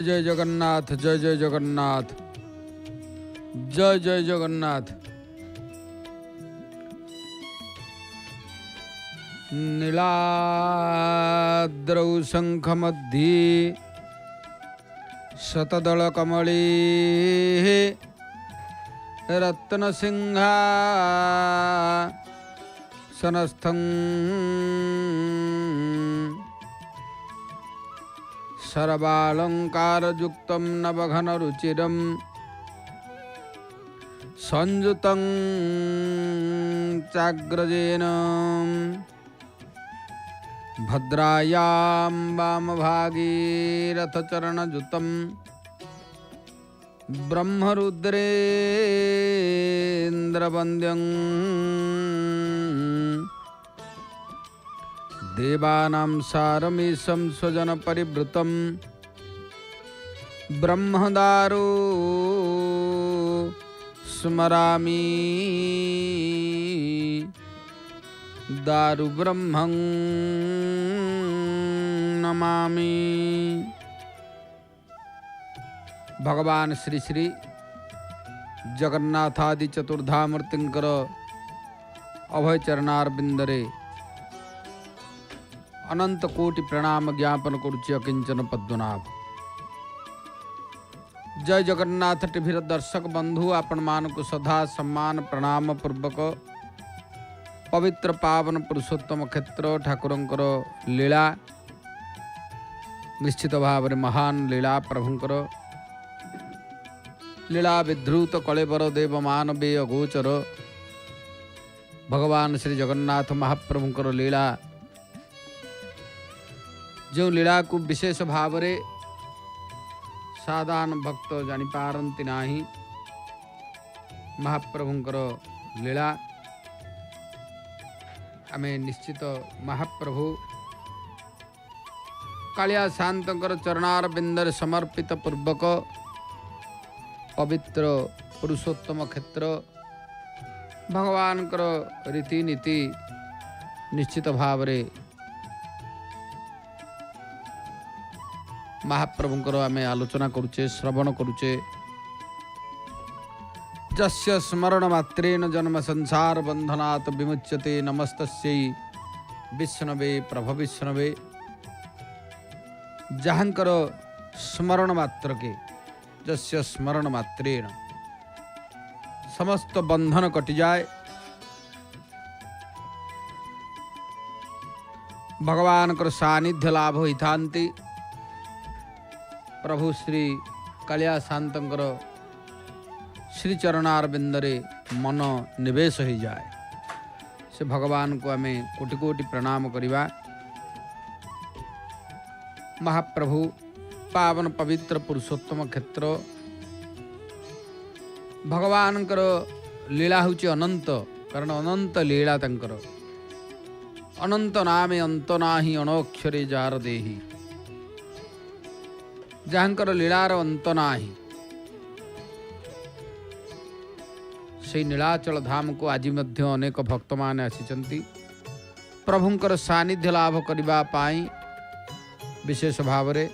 जय जगन्नाथ, जय जय जगन्नाथ, जय जय जगन्नाथ। नीलाद्रौ शंखमध्ये शतदलकमले रत्नसिंहासनस्थं सर्वालंकारयुक्तं नवघनरुचिरं संयुतं चाग्रजेन भद्रायां वामभागे रथचरणयुतं ब्रह्मरुद्रेन्द्रवन्द्यं देवानां सारमीशं स्वजनपरिवृतं ब्रह्मदारो स्मरामि दारु ब्रह्मं नमामि। भगवान श्री श्री जगन्नाथादि चतुर्धामूर्तिंकर अभय चरणारविंदरे अनंत कोटि प्रणाम ज्ञापन करुछि अकिंचन पद्मनाभ। जय जगन्नाथ टीभीर दर्शक बंधु आपण मानकु सदा सम्मान प्रणाम पूर्वक पवित्र पावन पुरुषोत्तम क्षेत्र ठाकुरंकर लीला निश्चित भाव में महान लीला प्रभुंकर लीला विधृत कलेबर देव मानवीय गोचर भगवान श्री जगन्नाथ महाप्रभुंकर लीला जो लीला को विशेष भाव में साधारण भक्त जापारती नाही महाप्रभुंकर लीला आमे निश्चित महाप्रभु कालिया शांतर चरणारविंदर समर्पित पूर्वक पवित्र पुरुषोत्तम क्षेत्र भगवान रीतिनीति निश्चित भाव में महाप्रभुंकर आमे आलोचना करुचे श्रवण करुचे। जस्य स्मरण मात्रेण जन्म संसार बंधनात् विमुच्यते नमस्तस्यै विष्णवे प्रभ विष्णवे। जहांकर स्मरण मात्र के जस्य स्मरण मात्रेण समस्त बंधन कटि जाए। भगवान कर सानिध्य लाभ होइथांति प्रभु श्री कालिया शांतर श्री चरणारविंदरे मन निवेश हो जाए। से भगवान को आमे कोटि कोटि प्रणाम करिबा। महाप्रभु पावन पवित्र पुरुषोत्तम क्षेत्र भगवान लीला होची अनंत कारण अनंत लीला तंकर अनंत नामे अंत नाही अणोक्षरे जार देही जहांकर लीलार अंत नाही। से नीलाचल धाम को आज मध्य अनेक भक्त माने आसिचंती प्रभुंकर सानिध्य लाभ करिबा पाई विशेष भाव रे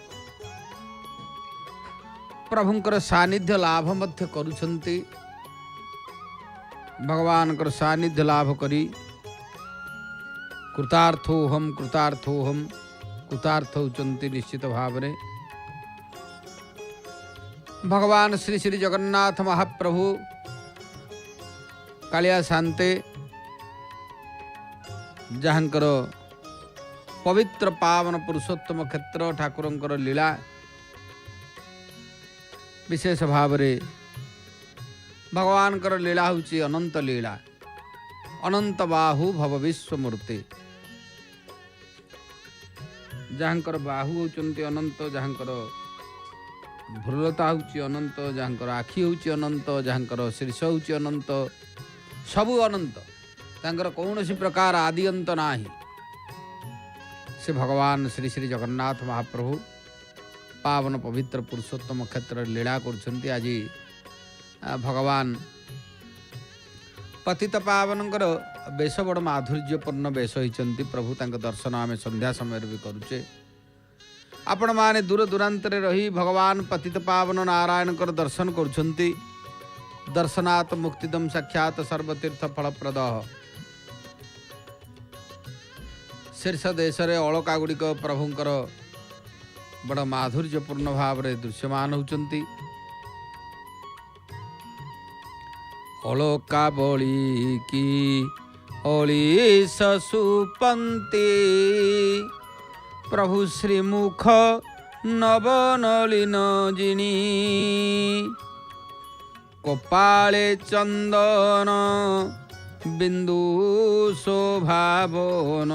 प्रभुंकर सानिध्य लाभ मध्य करुछंती। भगवान कर सानिध्य लाभ करी कृतार्थोहम कृतार्थोहम कृतार्थ होचंती निश्चित भाव रे। भगवान श्री श्री जगन्नाथ महाप्रभु कालिया शांते जहांकर पवित्र पावन पुरुषोत्तम क्षेत्र ठाकुरंकर लीला विशेष भाव रे भगवान कर लीला होची अनंत लीला अनंत बाहु भव विश्वमूर्ति। जहांकर बाहु होचंती अनंत जहांकर भ्रुलता होची अनंत जहांकर आखि होची अनंत जहांकर शीर्ष होची अनंत सबु अनंत तांकर कौनसी प्रकार आदि अंत नाही। से भगवान श्री श्री जगन्नाथ महाप्रभु पावन पवित्र पुरुषोत्तम क्षेत्र लीला करुछंती। आज भगवान पतित पावनकर बेश बड़ माधुर्यपूर्ण बेश होइचंती। प्रभु तांक दर्शन आमे संध्या समय भी करुचे। आपण माने दूर दूरांतर रही भगवान पतित पावन नारायण दर्शन करुछंती। दर्शनात् मुक्तिदम साक्षात सर्वतीर्थ फलप्रद। शीर्ष देश रे अलका गुड़िक प्रभुंकर बड़ माधुर्यपूर्ण भाव रे दृश्यमान होचंती। अलका बड़ी की अली सुपंती प्रभु श्रीमुख नवनलिन जिनी कपाले चंदन बिंदु शोभावन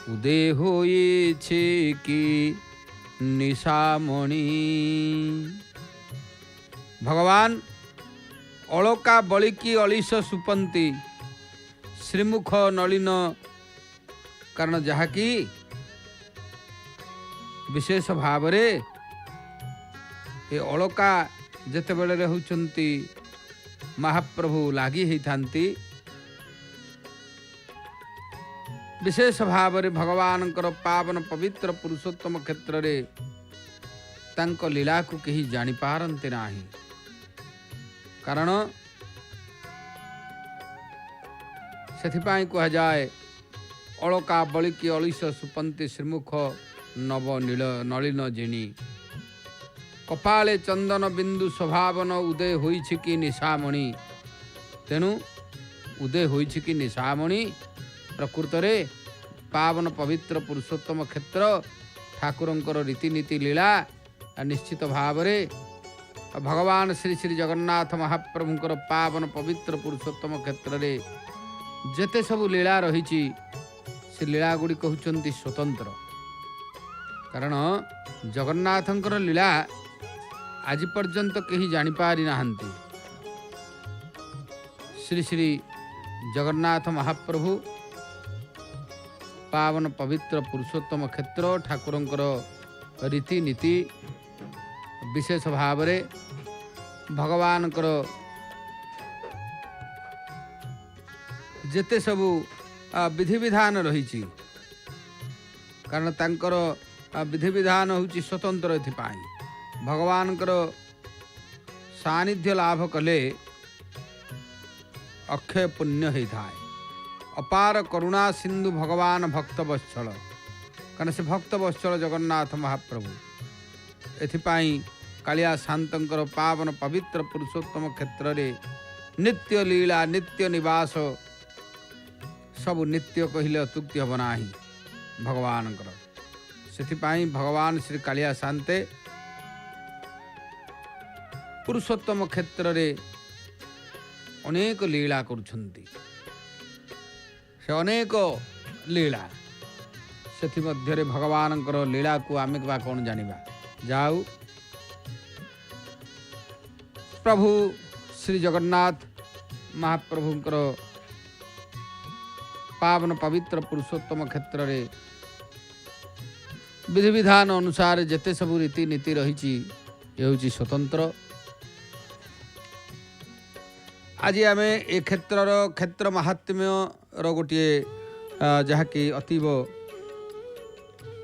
उदय होइछे कि निशामणि। भगवान अलका बलिकी अलिश सुपंती श्रीमुख नलिन कारण जहाँकि विशेष भाव रे ए अलका जेते बेले रहउचंती महाप्रभु लागी ही थांती। विशेष भाव रे भगवानकर पावन पवित्र पुरुषोत्तम क्षेत्र रे तांको लीला को कहीं जानी पारंती नाही। कारण सेथिपाई कहा जाए अलका बलिकी अलिश सुपंती श्रीमुख नव नील नलिन जिनी कपाले चंदन बिंदु स्वभावन उदय होइछि कि निशामणि। तेणु उदय होइछि कि निशामणि प्रकृत रे पावन पवित्र पुरुषोत्तम क्षेत्र ठाकुरंकर रीतिनीति लीला निश्चित भाव रे भगवान श्री श्री जगन्नाथ महाप्रभुंकर पावन पवित्र पुरुषोत्तम क्षेत्र रे जेते सबु लीला रही से लीला गुड़ी कहते स्वतंत्र। कारण जगन्नाथंकर लीला आज पर्यंत कहीं जानिपारी नाहंती। श्री श्री जगन्नाथ महाप्रभु पावन पवित्र पुरुषोत्तम क्षेत्र ठाकुरंकर रीतिनीति विशेष भाव रे भगवानकर जेते सबु विधि विधान रही। कारण तांकर विधि विधान होची स्वतंत्र। एथिपाई भगवानकर सानिध्य लाभ कले अक्षय पुण्य होई थाए। अपार करुणा सिंधु भगवान भक्त वत्सल कारण से भक्त वत्सल जगन्नाथ महाप्रभु। एथिपाई कालिया शांतंकर पावन पवित्र पुरुषोत्तम क्षेत्र रे नित्य लीला नित्य निवास सब नित्य कहले अत्युक्ति हम ना भगवानकर। सेथिपाई भगवान श्री कालिया शांते पुरुषोत्तम क्षेत्र रे अनेक लीला करुछंती। से अनेक लीला सेथि मध्य रे भगवानकर लीला को आमे बा कोन जानिबा। जाऊ प्रभु श्री जगन्नाथ महाप्रभुंकर पावन पवित्र पुरुषोत्तम क्षेत्र रे विधि विधान अनुसार जेते सबु रीति नीति रही ये स्वतंत्र। आज आम ए क्षेत्र महात्म्य गोटे जहाँकि अतीव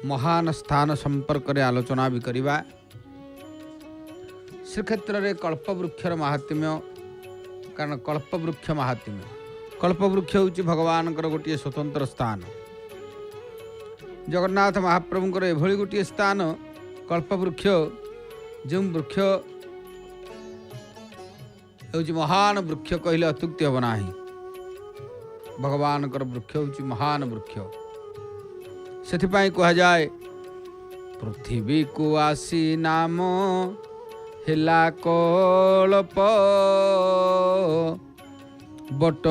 महान स्थान संपर्क रे आलोचना भी करिबा। श्रीक्षेत्र रे कल्पवृक्षर महात्म्य कारण कल्पवृक्ष महात्म्य कल्पवृक्ष होची भगवानकर गोटे स्वतंत्र स्थान। जगन्नाथ महाप्रभुंकर एभली गोटे स्थान कल्पवृक्ष जो वृक्ष होची महान वृक्ष कहले अत्युक्ति हम ना। भगवानकर वृक्ष होची महान वृक्ष। सेथिपाई कहा जाए पृथ्वी को आसी नाम हिला कल्प बट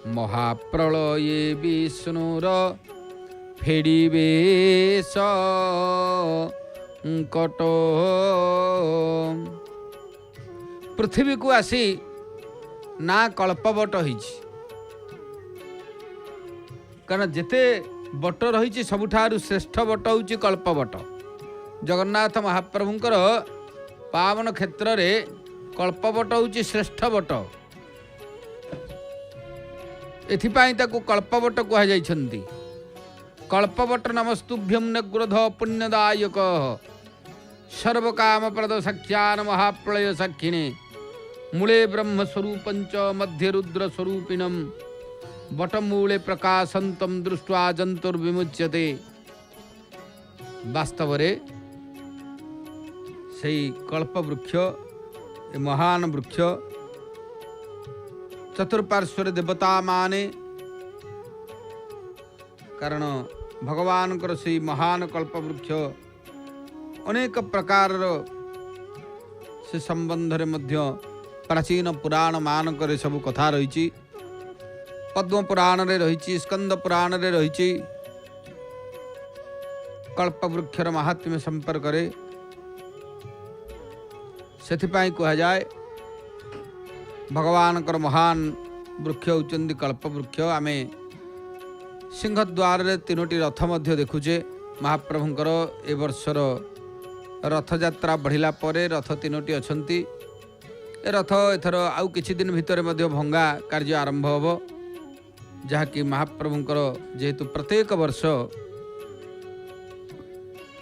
महाप्रलय विष्णुर फेड़िबे संकट। पृथ्वी को आसी ना कल्पबट होइछि कारण जेते बट रही सबुठारु श्रेष्ठ बट होउछि कल्पबट। जगन्नाथ महाप्रभुंकर पावन क्षेत्र रे कल्पबट होउछि श्रेष्ठ बट। एथिपाई ताकू कल्पबट कहा जाइछन्ति कल्पवट नमस्तुभ्यं नग्रोध पुण्यदायक सर्वकामप्रद सख्यान महाप्रलय सखिणे मूले ब्रह्मस्वरूपञ्च मध्ये रुद्रस्वरूपिणं बटमूले प्रकाशन्तं दृष्ट्वा जन्तुर्विमुच्यते। वास्तव से कल्प वृक्ष महान वृक्ष चतुर्पार्श्वर देवता माने कारण भगवान से महान कल्प वृक्ष अनेक प्रकार से संबंध रे मध्य प्राचीन पुराण मानक सब कथा रही। पद्म पुराण रे रही, स्कंद पुराण रे रही। कल्प वृक्षर महात्म्य संपर्क रे सेथिपाई कहा जाए भगवान महान वृक्ष होचंदी कल्प वृक्ष। आमे सिंहद्वार रे तीनोटी रथ मध्य देखुचे। महाप्रभुंकर ए वर्षर रथ यात्रा बढ़िला परे रथ तीनोटी अछंती। ए रथ एथर आउ किछि दिन भितर मध्य भंगा कार्य आरंभ होबो, जहाँकि महाप्रभुंकर जेहेतु प्रत्येक वर्ष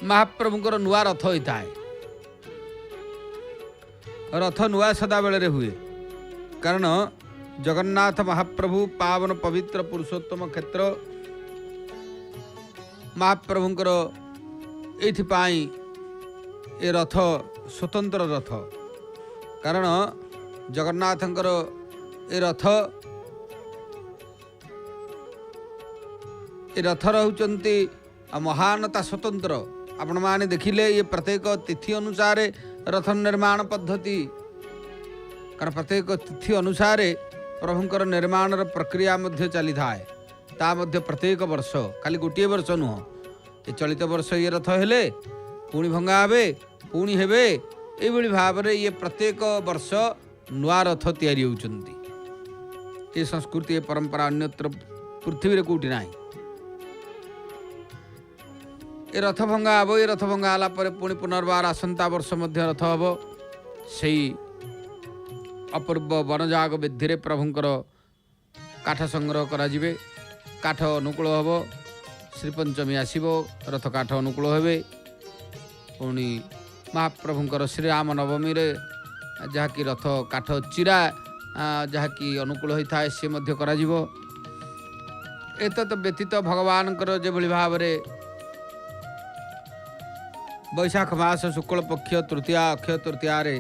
महाप्रभुंकर नुआ रथ होता है। रथ नुआ सदा बेले हुए, कारण जगन्नाथ महाप्रभु पावन पवित्र पुरुषोत्तम क्षेत्र महाप्रभुंकर एथिपाई ए रथ स्वतंत्र रथ। कारण जगन्नाथंकर ए रथ रहउचंती महानता स्वतंत्र। आपण माने देखिले ये प्रत्येक तिथि अनुसार रथ निर्माण पद्धति, कारण प्रत्येक तिथि अनुसार प्रभुंकर निर्माण प्रक्रिया मध्य चली थाए। ता मध्य प्रत्येक वर्ष खाली गोटे वर्ष नुह, ये चलित वर्ष ये रथ हेले पुणी भंगा हे पुणी हेबे, एभली भाव में ये प्रत्येक वर्ष नुआ रथ तैयारी होउचंती। ये संस्कृति ये परंपरा अन्यत्र पृथ्वी रे कोठी नाही। ये रथ भंगा हे, ये रथ भंगा हला परे पुणी पुनर्बार आसंता वर्ष मध्य रथ हे। सेई अपूर्व वनजाग विधि रे प्रभुंकर काठ संग्रह करा जिवे। काठ अनुकूल हे, श्रीपंचमी आसीबो, रथ काठ अनुकूल हेबे। पुणी महाप्रभुंकर श्रीराम नवमी रे जहाँकि रथ काठ चिरा जहाँकि अनुकूल होता है सी मध्य करा जिवो। एतत् व्यतीत भगवानकर जेभली भाव रे बैशाख मास शुक्ल पक्ष तृतीया अक्षय तृतीया रे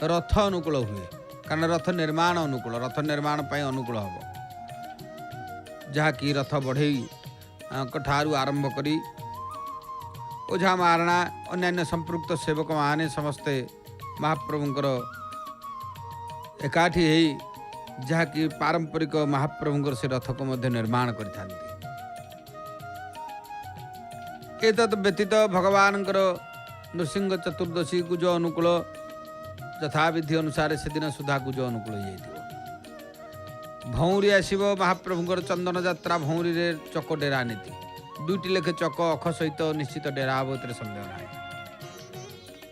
रथ अनुकूल हुए, कारण रथ निर्माण अनुकूल, रथ निर्माण पाई अनुकूल हम, जहाँकि रथ बढ़ई ठारू आरंभ करी ओझा मारणा अन्य संपृक्त सेवक माने समस्ते महाप्रभुंकर एकाठी है, जहाँकि पारंपरिक महाप्रभुंकर से रथ को मध्य निर्माण करिथांती। एतत् व्यतीत भगवानकर नृसिंह चतुर्दशी गुज अनुकूल यथाविधि अनुसार से दिन सुधा गुज अनुकूल हो। भौरी आसीबो महाप्रभुंकर चंदन यात्रा भौरी रे चक डेरा नीति, दुईटी लेखे चक अख सहित निश्चित डेरा हे, संदेह ना।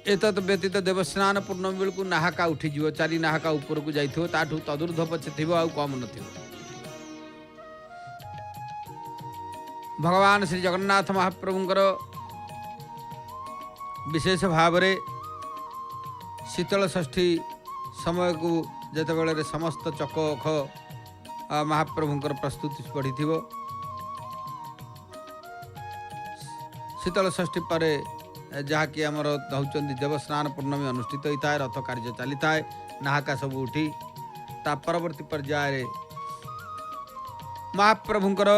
एतत् व्यतीत देवस्नान पूर्णमी बेलू नाहाका उठीज, चारि नाहाका ऊपर को जाइथिबो, ताठू तदुर्ध पछे थिबो आ कम नथिबो। भगवान श्री जगन्नाथ महाप्रभुंकर विशेष भाव रे शीतल षष्ठी समय को जेतेबेले समस्त चक अख महाप्रभुंकर प्रस्तुति बढ़ी थिबो। शीतल षष्ठी पर जहाँकि आमर होचंदी देवस्नान पूर्णमी अनुष्ठित होता है, रथ कार्य चली थाए, नाहाका सब उठी ता परवर्ती पर्याय महाप्रभुंकर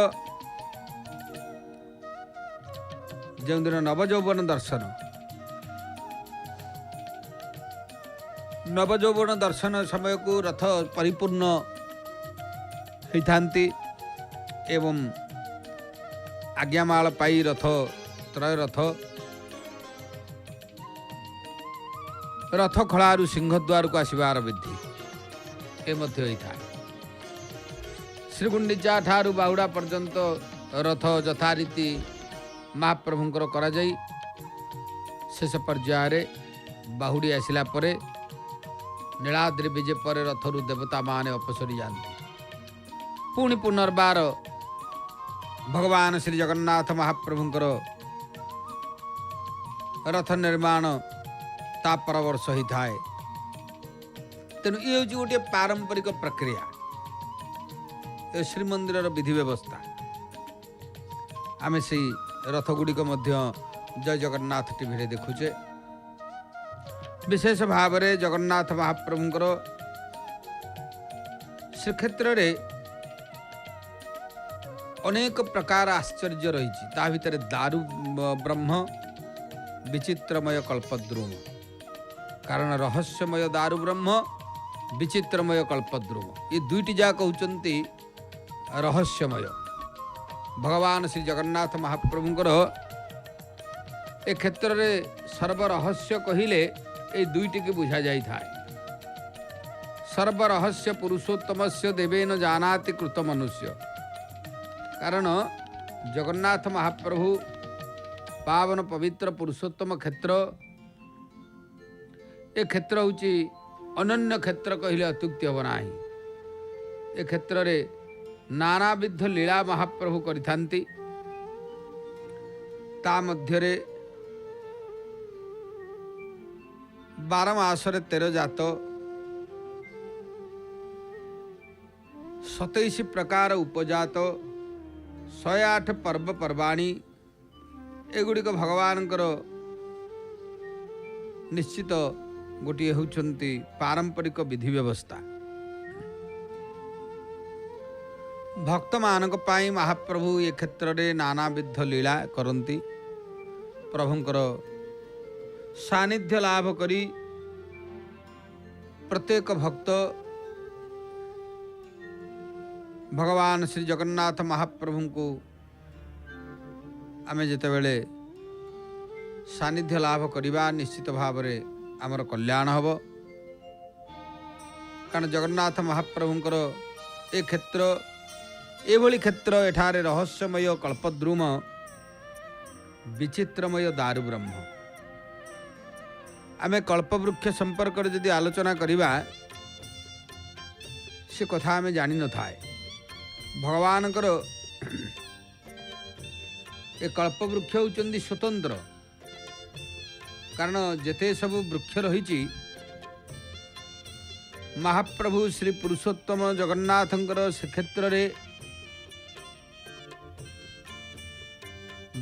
जो दिन नवजौवन दर्शन, नवजौवन दर्शन समय को रथ परिपूर्ण होती एवं आज्ञामाल पाई रथ त्रय रथ खलारू सिंहद्वार को आसबार विधि ए मध्य होता है। श्रीगुंडीचा ठारू बाहुड़ा पर्यंत रथ यथारीति महाप्रभुंकर करा जाई, शेष पर्याय बाहुड़ी आसिला परे नीलाद्रि विजय पर रथरु देवता माने अपसरी जाती। पुणी पुनर्बार भगवान श्री जगन्नाथ महाप्रभुंकर रथ निर्माण ता पर वर्ष ही थाए। तेणु ये हूँ गोटे पारंपरिक प्रक्रिया श्रीमंदिर विधि व्यवस्था। आमे से रथ गुड़िक जय जगन्नाथ टीवी देखुचे। विशेष भाव में जगन्नाथ महाप्रभुंकर श्रीक्षेत्र रे अनेक प्रकार आश्चर्य रही। ता भितर दारु ब्रह्म विचित्रमय कल्पद्रुम, कारण रहस्यमय दारु ब्रह्म विचित्रमय कल्पद्रुम ये दुईटी जाक होचंती रहस्यमय। भगवान श्री जगन्नाथ महाप्रभुंकर ए क्षेत्र रे सर्वरहस्य कहिले ए दुईटी के बुझा जाई थाए। सर्वरहस्य पुरुषोत्तमस्य देवेन जानाति कृत मनुष्य, कारण जगन्नाथ महाप्रभु पावन पवित्र पुरुषोत्तम क्षेत्र ए क्षेत्र होची अनन्य क्षेत्र कहले अत्युक्ति हो नाही। ए क्षेत्र रे नानाविध लीला महाप्रभु करिथांती। ता मध्य रे 12 मासरे 13 जात 27 प्रकार उपजात 108 पर्व पर्वाणी एगुड़िक भगवानकर निश्चित गोटे होउछंती पारंपरिक विधि व्यवस्था। भक्त मानक पाई महाप्रभु ये क्षेत्र रे नानाविध लीला करंती। प्रभुंकर सानिध्य लाभ करी प्रत्येक भक्त भगवान श्री जगन्नाथ महाप्रभु को आमे जेते बेले सानिध्य लाभ करिबा निश्चित भाव रे आमर कल्याण हब। कारण जगन्नाथ महाप्रभुंकर ए क्षेत्र एभली क्षेत्र एठारे रहस्यमय कल्पद्रुम विचित्रमय दारु ब्रह्म। आमे कल्पवृक्ष संपर्क यदि आलोचना करिबा से कथा आमे जानि न थाए। भगवानकर ए कल्पवृक्ष होचंदी स्वतंत्र, कारण जेते सब वृक्ष रही महाप्रभु श्री पुरुषोत्तम जगन्नाथंकर श्रीक्षेत्र रे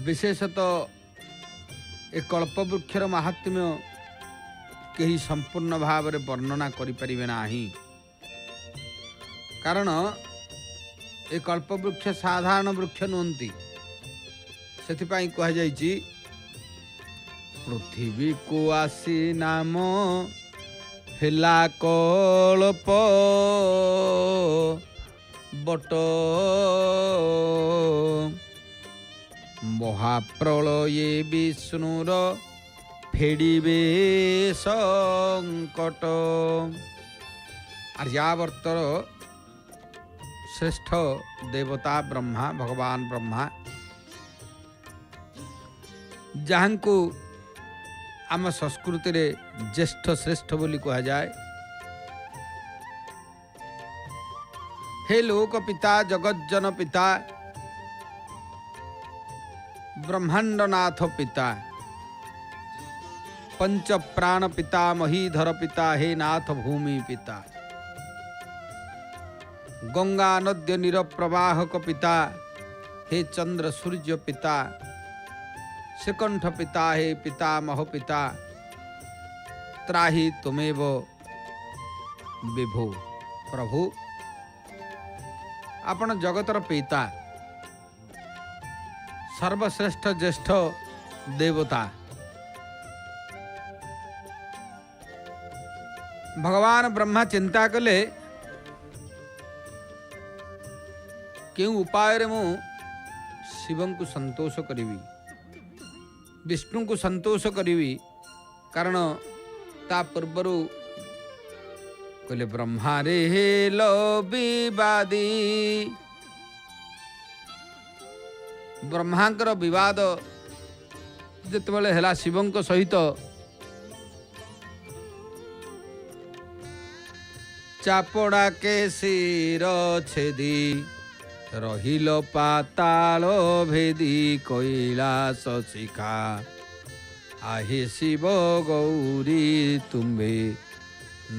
विशेषतः ए कल्पवृक्षर महात्म्य कहीं संपूर्ण भाव में वर्णना करें नाही। कारण ए कल्पवृक्ष साधारण वृक्ष नुहंती। सेथिपाई कहा जायछि पृथ्वी को आसी नाम हेला कल्प बट महाप्रलये विष्णुर फेड़िबे संकट। आर्यावर्तर श्रेष्ठ देवता ब्रह्मा भगवान ब्रह्मा जहाँ को आम संस्कृति रे ज्येष्ठ श्रेष्ठ बोली कहा जाए। हे लोक पिता जगज्जन पिता ब्रह्मांडनाथ पिता पंच प्राण पिता महीधर पिता हे नाथ भूमि पिता गंगा नद्य निरप्रवाहक पिता हे चंद्र सूर्य पिता श्रीकंठ पिता हे पितामह पिता त्राहि तुमेव विभो। प्रभु आपण जगतर पिता सर्वश्रेष्ठ ज्येष्ठ देवता भगवान ब्रह्मा चिंता कले क्यों उपाय रे मु शिवं को संतोष करी विष्णु को संतोष करी। कारण ता पूर्वर कहले ब्रह्मा रे हेलो विवादी ब्रह्मांकर विवाद जितेबाला है शिवं सहित चापड़ा के सिर छेदी ରହିଲ ପାତାଳ ଭେଦି କୈଳାସ ଶିଖା ଆହେ ଶିବ ଗୌରୀ ତୁମ୍ଭେ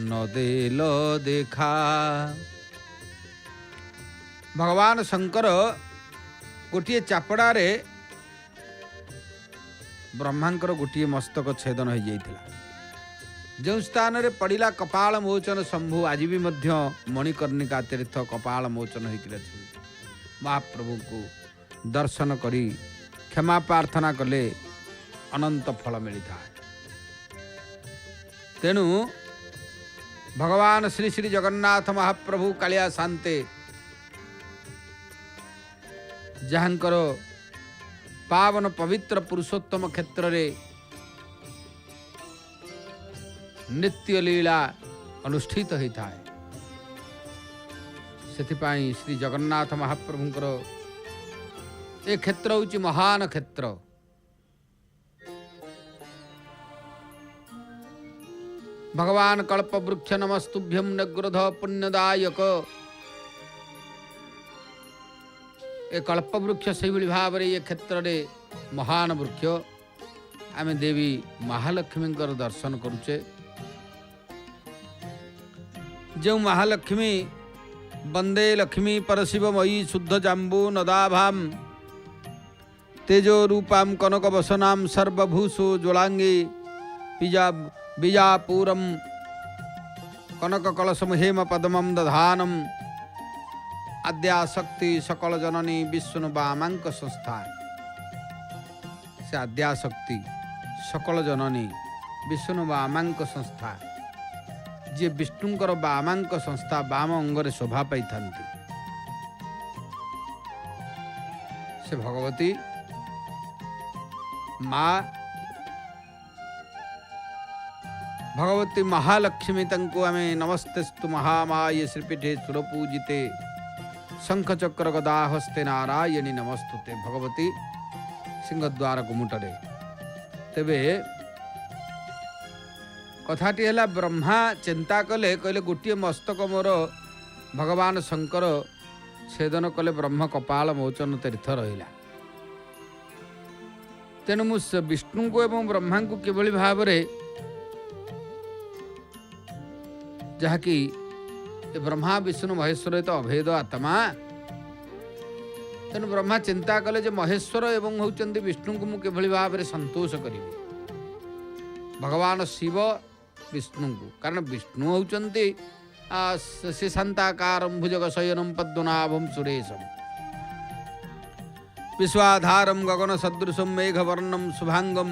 ନଦେଲ ଦେଖା। ଭଗବାନ ଶଙ୍କର ଗୋଟିଏ ଚାପଡ଼ାରେ ବ୍ରହ୍ମାଙ୍କର ଗୋଟିଏ ମସ୍ତକ ଛେଦନ ହୋଇଯାଇଥିଲା। ଯେଉଁ ସ୍ଥାନରେ ପଡ଼ିଲା କପାଳ ମୋଚନ ଶମ୍ଭୁ ଆଜି ବି ମଧ୍ୟ ମଣିକର୍ଣ୍ଣିକା ତୀର୍ଥ କପାଳ ମୋଚନ ହୋଇକି ଅଛନ୍ତି। ମହାପ୍ରଭୁଙ୍କୁ ଦର୍ଶନ କରି କ୍ଷମା ପ୍ରାର୍ଥନା କଲେ ଅନନ୍ତ ଫଳ ମିଳିଥାଏ। ତେଣୁ ଭଗବାନ ଶ୍ରୀ ଶ୍ରୀ ଜଗନ୍ନାଥ ମହାପ୍ରଭୁ କାଳିଆ ଶାନ୍ତେ ଯାହାଙ୍କର ପାବନ ପବିତ୍ର ପୁରୁଷୋତ୍ତମ କ୍ଷେତ୍ରରେ ନିତ୍ୟ ଲୀଳା ଅନୁଷ୍ଠିତ ହୋଇଥାଏ। ସେଥିପାଇଁ ଶ୍ରୀ ଜଗନ୍ନାଥ ମହାପ୍ରଭୁଙ୍କର ଏ କ୍ଷେତ୍ର ହେଉଛି ମହାନ କ୍ଷେତ୍ର। ଭଗବାନ କଳ୍ପବୃକ୍ଷ ନମସ୍ତୁଭ୍ୟଂ ନିଗୃଧ ପୁଣ୍ୟଦାୟକ। ଏ କଳ୍ପବୃକ୍ଷ ସେହିଭଳି ଭାବରେ ଏ କ୍ଷେତ୍ରରେ ମହାନ ବୃକ୍ଷ। ଆମେ ଦେବୀ ମହାଲକ୍ଷ୍ମୀଙ୍କର ଦର୍ଶନ କରୁଛେ। ଯେଉଁ ମହାଲକ୍ଷ୍ମୀ ବନ୍ଦେ ଲକ୍ଷ୍ମୀ ପରଶିବମୟୀ ଶୁଦ୍ଧ ଜାମ୍ବୁ ନଦାଭାମ୍ ତେଜୋ ରୂପାಂ କନକ ବସନାಂ ସର୍ବଭୂଷୁ ଜ୍ୱଳାଙ୍ଗୀ ବିଜାପୁରಂ କନକ କଳସମ ହେମ ପଦ୍ମಂ ଦଧାନಂ ଆଦ୍ୟାଶକ୍ତି ସକଳ ଜନନୀ ବିଷ୍ଣୁ ବାମାଙ୍କ ସଂସ୍ଥା। ସେ ଆଦ୍ୟାଶକ୍ତି ସକଳ ଜନନୀ ବିଷ୍ଣୁ ବାମାଙ୍କ ସଂସ୍ଥା, ଯିଏ ବିଷ୍ଣୁଙ୍କର ବାମାଙ୍କ ସଂସ୍ଥା, ବାମ ଅଙ୍ଗରେ ଶୋଭା ପାଇଥାନ୍ତି। ସେ ଭଗବତୀ ମା ଭଗବତୀ ମହାଲକ୍ଷ୍ମୀ। ତାଙ୍କୁ ଆମେ ନମସ୍ତେସ୍ତୁ ମହାମାୟେ ଶ୍ରୀପୀଠେ ସୁରପୂଜିତେ ଶଙ୍ଖଚକ୍ର ଗଦା ହସ୍ତେ ନାରାୟଣୀ ନମସ୍ତୁତେ। ଭଗବତୀ ସିଂହଦ୍ୱାର ଗୁମୁଟରେ। ତେବେ କଥାଟି ହେଲା, ବ୍ରହ୍ମା ଚିନ୍ତା କଲେ, କହିଲେ ଗୋଟିଏ ମସ୍ତକ ମୋର ଭଗବାନ ଶଙ୍କର ଛେଦନ କଲେ, ବ୍ରହ୍ମ କପାଳ ମୋଚନ ତୀର୍ଥ ରହିଲା। ତେଣୁ ମୁଁ ବିଷ୍ଣୁଙ୍କୁ ଏବଂ ବ୍ରହ୍ମାଙ୍କୁ କିଭଳି ଭାବରେ, ଯାହାକି ବ୍ରହ୍ମା ବିଷ୍ଣୁ ମହେଶ୍ୱର ତ ଅଭେଦ ଆତ୍ମା। ତେଣୁ ବ୍ରହ୍ମା ଚିନ୍ତା କଲେ ଯେ ମହେଶ୍ୱର ଏବଂ ହେଉଛନ୍ତି ବିଷ୍ଣୁଙ୍କୁ ମୁଁ କିଭଳି ଭାବରେ ସନ୍ତୋଷ କରିବି। ଭଗବାନ ଶିବ ବିଷ୍ଣୁଙ୍କୁ, କାରଣ ବିଷ୍ଣୁ ହେଉଛନ୍ତି ଶାନ୍ତାକାରಂ ଭୁଜଗ ଶୟନಂ ପଦ୍ମନାଭಂ ସୁରେଶಂ ବିଶ୍ୱାଧାରಂ ଗଗନ ସଦୃଶಂ ମେଘବର୍ଣ୍ଣಂ ଶୁଭାଙ୍ଗಂ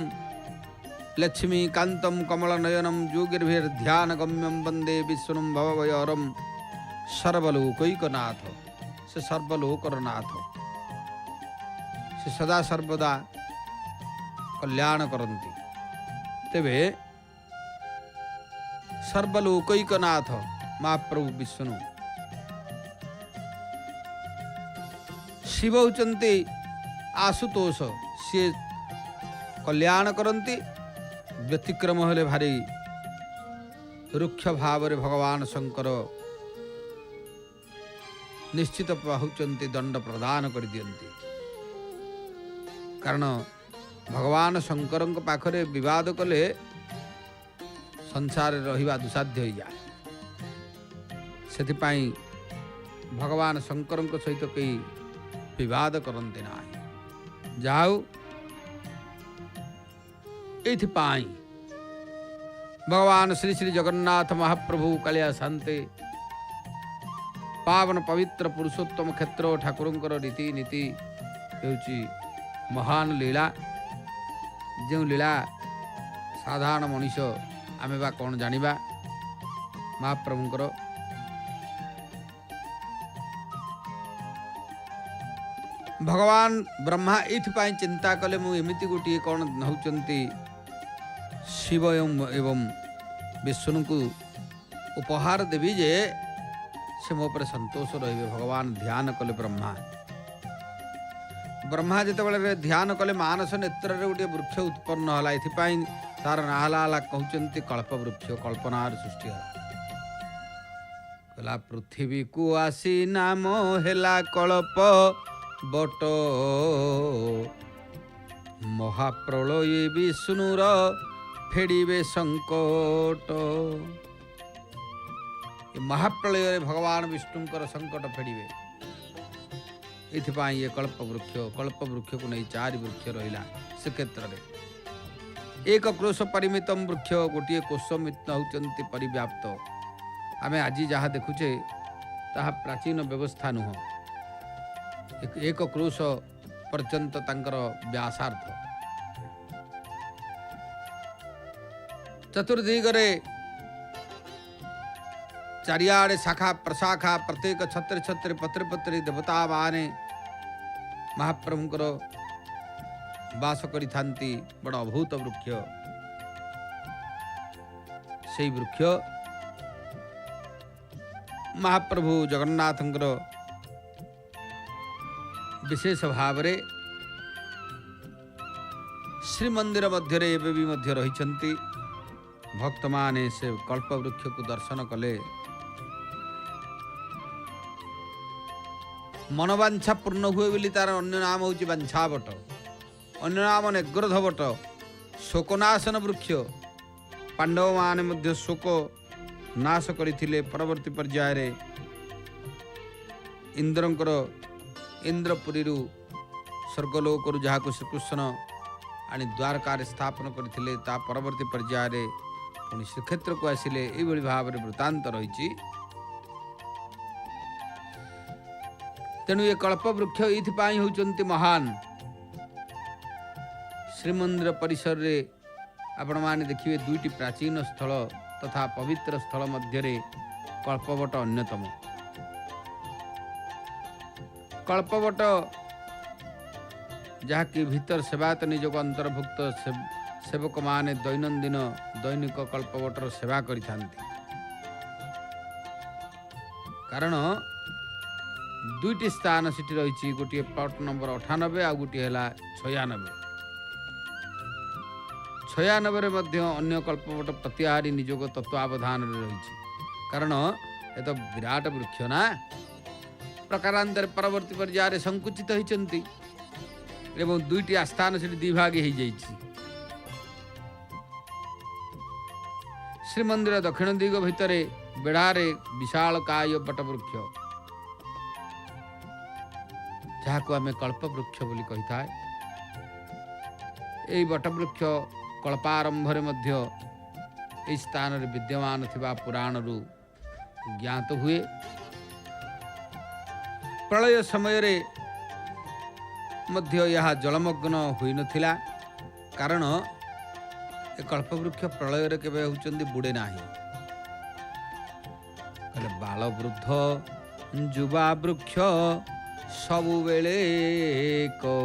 ଲକ୍ଷ୍ମୀକାନ୍ତಂ କମଳନୟନಂ ଯୋଗୀର୍ଭିର୍ଧ୍ୟାନଗମ୍ୟಂ ବନ୍ଦେ ବିଷ୍ଣୁಂ ଭବଭୟହରಂ ସର୍ବଲୋକୈକନାଥ। ସେ ସର୍ବଲୋକର ନାଥ, ସେ ସଦା ସର୍ବଦା କଲ୍ୟାଣ କରନ୍ତି। ତେବେ ସର୍ବଲୋକୈକନାଥ ମହାପ୍ରଭୁ ବିଷ୍ଣୁ। ଶିବ ହେଉଛନ୍ତି ଆଶୁତୋଷ, ସିଏ କଲ୍ୟାଣ କରନ୍ତି। ବ୍ୟତିକ୍ରମ ହେଲେ ଭାରି ରୁକ୍ଷ ଭାବରେ ଭଗବାନ ଶଙ୍କର ନିଶ୍ଚିତ ହେଉଛନ୍ତି ଦଣ୍ଡ ପ୍ରଦାନ କରିଦିଅନ୍ତି। କାରଣ ଭଗବାନ ଶଙ୍କରଙ୍କ ପାଖରେ ବିବାଦ କଲେ ସଂସାରରେ ରହିବା ଦୁଃସାଧ୍ୟ ହୋଇଯାଏ। ସେଥିପାଇଁ ଭଗବାନ ଶଙ୍କରଙ୍କ ସହିତ କେହି ବିବାଦ କରନ୍ତି ନାହିଁ। ଯାହା ହେଉ, ଏଇଥିପାଇଁ ଭଗବାନ ଶ୍ରୀ ଶ୍ରୀ ଜଗନ୍ନାଥ ମହାପ୍ରଭୁ କାଳିଆ ଶାନ୍ତେ ପାବନ ପବିତ୍ର ପୁରୁଷୋତ୍ତମ କ୍ଷେତ୍ର ଠାକୁରଙ୍କର ରୀତିନୀତି ହେଉଛି ମହାନ ଲୀଳା। ଯେଉଁ ଲୀଳା ସାଧାରଣ ମଣିଷ ଆମେ ବା କ'ଣ ଜାଣିବା। ମହାପ୍ରଭୁଙ୍କର ଭଗବାନ ବ୍ରହ୍ମା ଏଇଥିପାଇଁ ଚିନ୍ତା କଲେ, ମୁଁ ଏମିତି ଗୋଟିଏ କ'ଣ ହେଉଛନ୍ତି ଶିବ ଏବଂ ବିଷ୍ଣୁଙ୍କୁ ଉପହାର ଦେବି ଯେ ସେ ମୋ ଉପରେ ସନ୍ତୋଷ ରହିବେ। ଭଗବାନ ଧ୍ୟାନ କଲେ ବ୍ରହ୍ମା ଯେତେବେଳେ ଧ୍ୟାନ କଲେ, ମାନସ ନେତ୍ରରେ ଗୋଟିଏ ବୃକ୍ଷ ଉତ୍ପନ୍ନ ହେଲା। ଏଥିପାଇଁ ତାର ନାଁ ହେଲା କହୁଛନ୍ତି କଳ୍ପବୃକ୍ଷ, କଳ୍ପନାର ସୃଷ୍ଟି ହେଲା। कहला पृथ्वी को आसी नाम हेला कल्प बट महाप्रलय विष्णुर फेड़े संकट। महाप्रलय भगवान विष्णुकर संकट फेड़े। इथिपाई ये कल्प वृक्ष को नहीं 4 वृक्ष रहा से क्षेत्र में। एक क्रोश परिमित वृक्ष गोटे कोश होती परिव्याप्त। आमे आज जहाँ देखुचे ताहा प्राचीन व्यवस्था नुह। एक क्रोश पर्यंत तांकर व्यासार्थ। चतुर्दिगरे चारियाड़े शाखा प्रशाखा प्रत्येक छत्र छत्र पत्र पत्र देवता माने महाप्रभुंकर वास करि थांती। बड़ अभूत वृक्ष। से वृक्ष महाप्रभु जगन्नाथंकर विशेष भाव रे श्रीमंदिर मध्य एवं भी मध्य रही। भक्त माने से कल्प वृक्ष को दर्शन कले मनोवांछा पूर्ण हुए बोली तार अन्य नाम हूँ बांछावट। अन्य नाम नेग्रधवट शोकनाशन वृक्ष। पांडव माने मध्य शोक नाश करथिले। परवर्ती पर्याय रे इंद्रंकर इंद्रपुरी स्वर्गलोक जहाँ श्रीकृष्ण आनी द्वारका स्थापन करथिले। ता परवर्ती पर्याय रे पुणी श्रीक्षेत्र को आसिले। यही भाव में वृत्तांत रही। तेणु ये कल्प वृक्ष इथिपाई होचंती महान। श्रीमंदिर परिसर रे आपण माने देखिए 2टी प्राचीन स्थल तथा पवित्र स्थल मध्य कल्पवट अन्यतम। कल्पवट जहाँकि भीतर सेवायत निजोग अंतर्भुक्त सेवक माने दैनंदिन दैनिक कल्पवटर सेवा करिथांती। कारण 2टी स्थान सिटी रही। गोटे प्लॉट नंबर 98 आ गोटे है 96। 96 मध्य अन्य कल्पवट प्रत्याहारी निजोग तत्वावधान रही। कारण ये तो विराट वृक्ष ना। प्रकारांतर परवर्ती पर्याय संकुचित होती। 2टी आस्थान से 2 भाग हो जाइए। श्रीमंदिर दक्षिण दिग भितर बेढ़ारे विशाल काय बटवृक्ष जहाँ को आम कल्पवृक्ष बोली कही थाए। यही बटवृक्ष कल्पारंभरे मध्य यही स्थान रे विद्यमान थिबा पुराण रु ज्ञात हुए। प्रलय समय रे मध्य यह जलमग्न हुई नथिला। कारण ए कल्पवृक्ष प्रलय रे केबे होचंदी बुड़े नाही। कहले बाल वृद्ध युवा वृक्ष सबु बेले को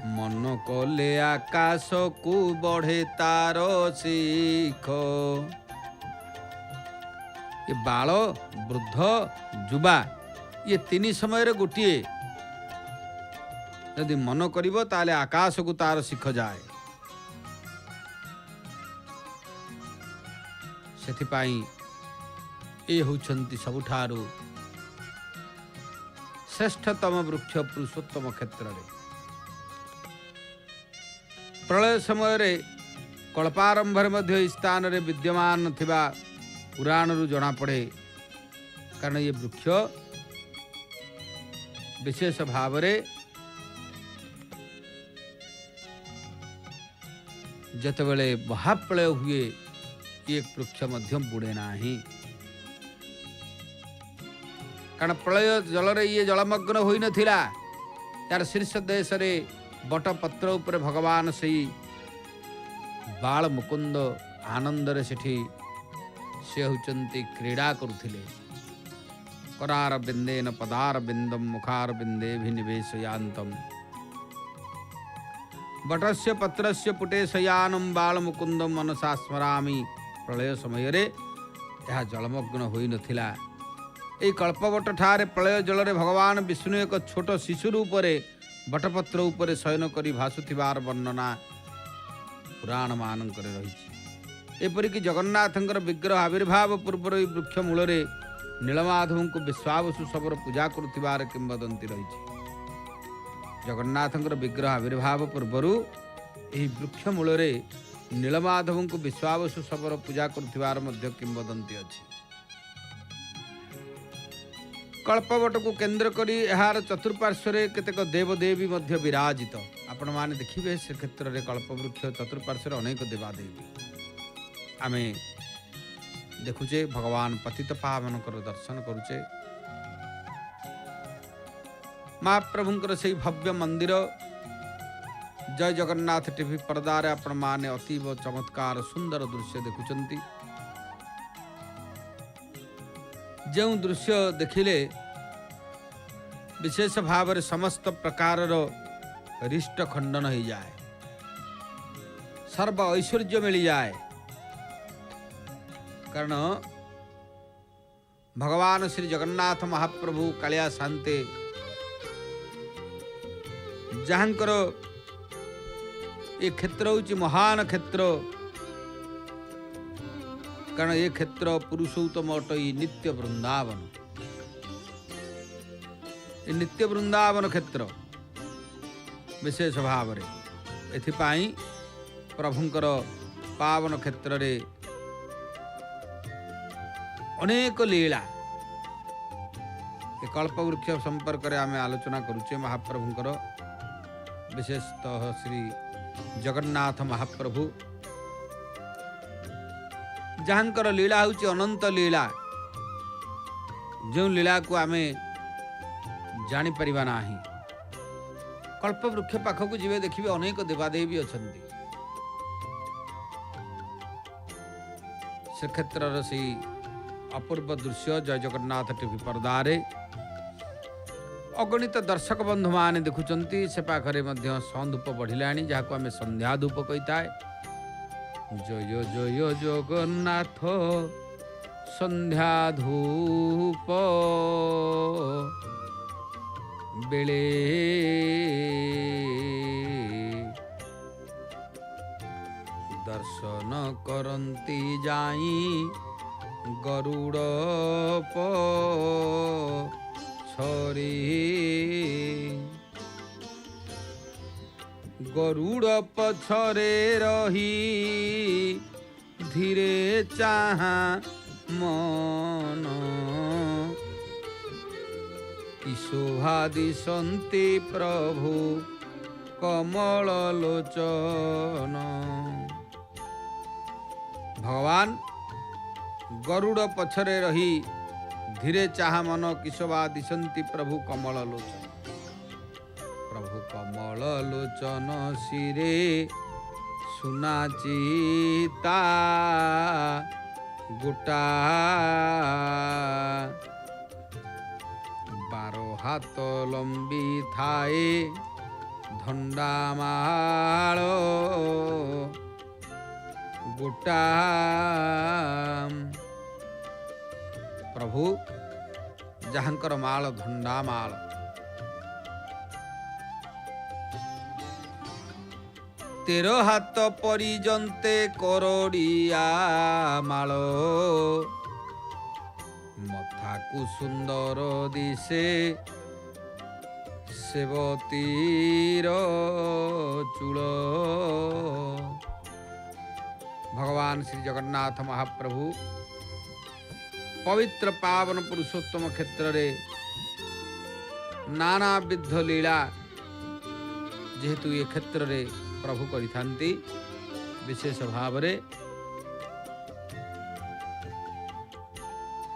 मन कले आकाश को बढ़े तार शिख। ये बाल वृद्ध युवा ये 3 समय रे गोटे यदि मन करिवो ताले आकाश को तार शिख जाए। सेथिपाई ये होचंती सबुठारु श्रेष्ठतम वृक्ष पुरुषोत्तम क्षेत्र रे। प्रलय समय रे कल्पारंभ मध्य स्थान रे विद्यमान थिबा पुराण रु जना पड़े। कारण ये वृक्ष विशेष भाव रे जतबेले महाप्रलय हुए ये वृक्ष मध्य बुड़े नाही। कारण प्रलय जल रे ये जलमग्न होई नथिला। यार शीर्ष देश रे बटपत्र उपर भगवान से बाल मुकुंद आनंद रे सेठी से होचंती क्रीड़ा करुथिले। करार बिंदेन पदार बिंदम मुखार बिंदे भिनिवेशयान्तम बटस्य पत्रस्य पुटे शयानम बाल मुकुंदम मनसा स्मरामि। प्रलय समय रे यह जलमग्न होई नथिला। ए कल्पवट ठारे प्रलय जल रे भगवान विष्णु एक छोट शिशु रूप रे बटपत्र उपरे शयन करी भासुथिबार वर्णना पुराण मानक रही। एपरिक जगन्नाथंकर विग्रह आविर्भाव पूर्व वृक्ष मूल नीलमाधव को विश्वावसु शबर पूजा करुथिबार किंवदंती रही। जगन्नाथंकर विग्रह आविर्भाव पूर्व वृक्ष मूल नीलमाधव को विश्वावसु शबर पूजा करुथिबार मध्य किंवदंती अच्छी। कल्पवट को केन्द्र करी यार चतुर्पार्श्व केतेक देवदेवी मध्य विराजित आपण माने देखिबे। से क्षेत्र में कल्पवृक्ष चतुर्पार्श्व अनेक देवादेवी आमे देखुचे। भगवान पतित पावन दर्शन करुचे। महाप्रभुंकर से भव्य मंदिर जय जगन्नाथ टीवी पर्दार आपण माने अतीव चमत्कार सुंदर दृश्य देखुचंती। जो दृश्य देखिले विशेष भाव में समस्त प्रकार रिष्ट खंडन हो जाए, सर्व ऐश्वर्य मिल जाए। कारण भगवान श्री जगन्नाथ महाप्रभु कालिया शांते जहाँकर ये क्षेत्र हूँ महान क्षेत्र। कारण ये क्षेत्र पुरुषोत्तम अट ये नित्य वृंदावन, ये नित्य वृंदावन क्षेत्र विशेष भाव में एथिपाई प्रभुंकर पावन क्षेत्र रे अनेक लीला। ये कल्पवृक्ष संपर्क में आम आलोचना करुचे। महाप्रभुंकर विशेषतः श्री जगन्नाथ महाप्रभु जहाँकर लीला हूँ अनंत लीला। जो लीला को आमे जापर ना। कल्पवृक्ष पाखक जीवे देखिए अनेक देवादेवी अच्छा। से क्षेत्र से अपूर्व दृश्य जय जगन्नाथ टीवी पर्दारे अगणित दर्शक बंधु माने देखुचंती। से पाखरे मध्य संधूप बढ़िलाणी जहाँ आम संध्या धूप कही थाए। जय जय जगन्नाथ संध्या धूप बेले दर्शन करती जाई गरुड़ छरी। गरुड़ पछरे रही धीरे चाहा मन कि शोभा दिशन्ति प्रभु कमल लोचन। भगवान गरुड़ पछरे रही धीरे चाहा मन कि शोभा दिशन्ति प्रभु कमल लोचन। प्रभु कमल लोचन शिरे सुनाचिता गोटा 12 हाथ लंबी थाए धंडामाल गोटा। प्रभु जहाँकर माल धंडामाल 13 हाथ परिजन्ते करोड़िया माल मथाकु सुंदर दिशे सेवतीर चूल। भगवान श्री जगन्नाथ महाप्रभु पवित्र पावन पुरुषोत्तम क्षेत्र रे नाना विध लीला जेहेतु ये क्षेत्र रे प्रभु करिथांती। विशेष भाव रे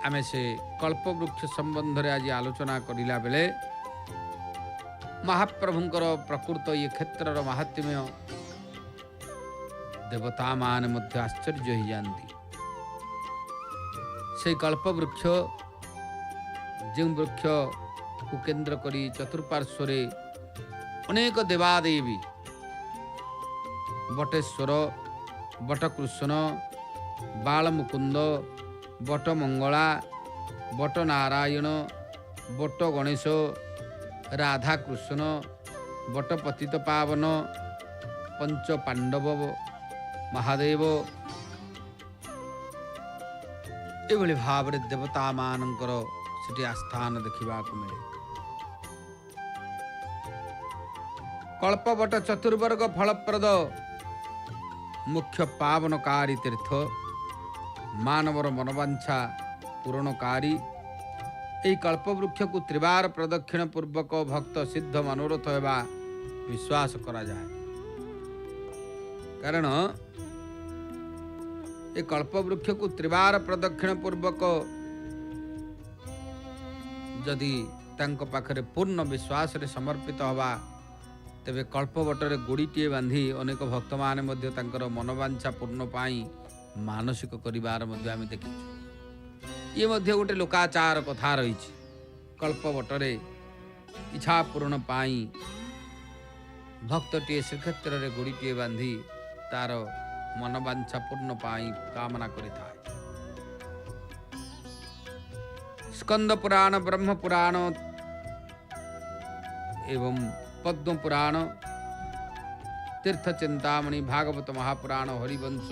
आमे से कल्पवृक्ष संबंध रे आज आलोचना करिला बेले महाप्रभुंकर प्रकृत ये क्षेत्र रो महात्म्य देवता मान मध्य आश्चर्य हो जाती। से कल्पवृक्ष जो वृक्ष को केन्द्र करी चतुर्पार्श्व अनेक देवादेवी बटेश्वर बटकृष्ण बालमुकुंद बटमंगला बटनारायण बट गणेश राधाकृष्ण बटपतित पावन पंच पांडव महादेव ଏଭଳି ଭାବରେ ଦେବତା ମାନଙ୍କର ସେଠି ଆସ୍ଥାନ ଦେଖିବାକୁ ମିଳେ। କଳ୍ପବଟ ଚତୁର୍ବର୍ଗ ଫଳପ୍ରଦ ମୁଖ୍ୟ ପାବନକାରୀ ତୀର୍ଥ, ମାନବର ମନବାଞ୍ଛା ପୂରଣକାରୀ। ଏହି କଳ୍ପବୃକ୍ଷକୁ ତ୍ରିବାର ପ୍ରଦକ୍ଷିଣ ପୂର୍ବକ ଭକ୍ତ ସିଦ୍ଧ ମନୋରଥ ହେବା ବିଶ୍ୱାସ କରାଯାଏ। କାରଣ ଏ କଳ୍ପବୃକ୍ଷକୁ ତ୍ରିବାର ପ୍ରଦକ୍ଷିଣ ପୂର୍ବକ ଯଦି ତାଙ୍କ ପାଖରେ ପୂର୍ଣ୍ଣ ବିଶ୍ୱାସରେ ସମର୍ପିତ ହେବା, ତେବେ କଳ୍ପବଟରେ ଗୋଡ଼ିଟିଏ ବାନ୍ଧି ଅନେକ ଭକ୍ତମାନେ ମଧ୍ୟ ତାଙ୍କର ମନବାଞ୍ଛା ପୂର୍ଣ୍ଣ ପାଇଁ ମାନସିକ କରିବାର ମଧ୍ୟ ଆମେ ଦେଖିଛୁ। ଇଏ ମଧ୍ୟ ଗୋଟେ ଲୋକାଚାର କଥା ରହିଛି। କଳ୍ପବଟରେ ଇଚ୍ଛା ପୂରଣ ପାଇଁ ଭକ୍ତଟିଏ ଶ୍ରୀକ୍ଷେତ୍ରରେ ଗୋଡ଼ିଟିଏ ବାନ୍ଧି ତାର ମନବାଞ୍ଛା ପୂର୍ଣ୍ଣ ପାଇଁ କାମନା କରିଥାଏ। ସ୍କନ୍ଦ ପୁରାଣ, ବ୍ରହ୍ମ ପୁରାଣ ଏବଂ ପଦ୍ମ ପୁରାଣ, ତୀର୍ଥ ଚିନ୍ତାମଣି, ଭାଗବତ ମହାପୁରାଣ, ହରିବଂଶ,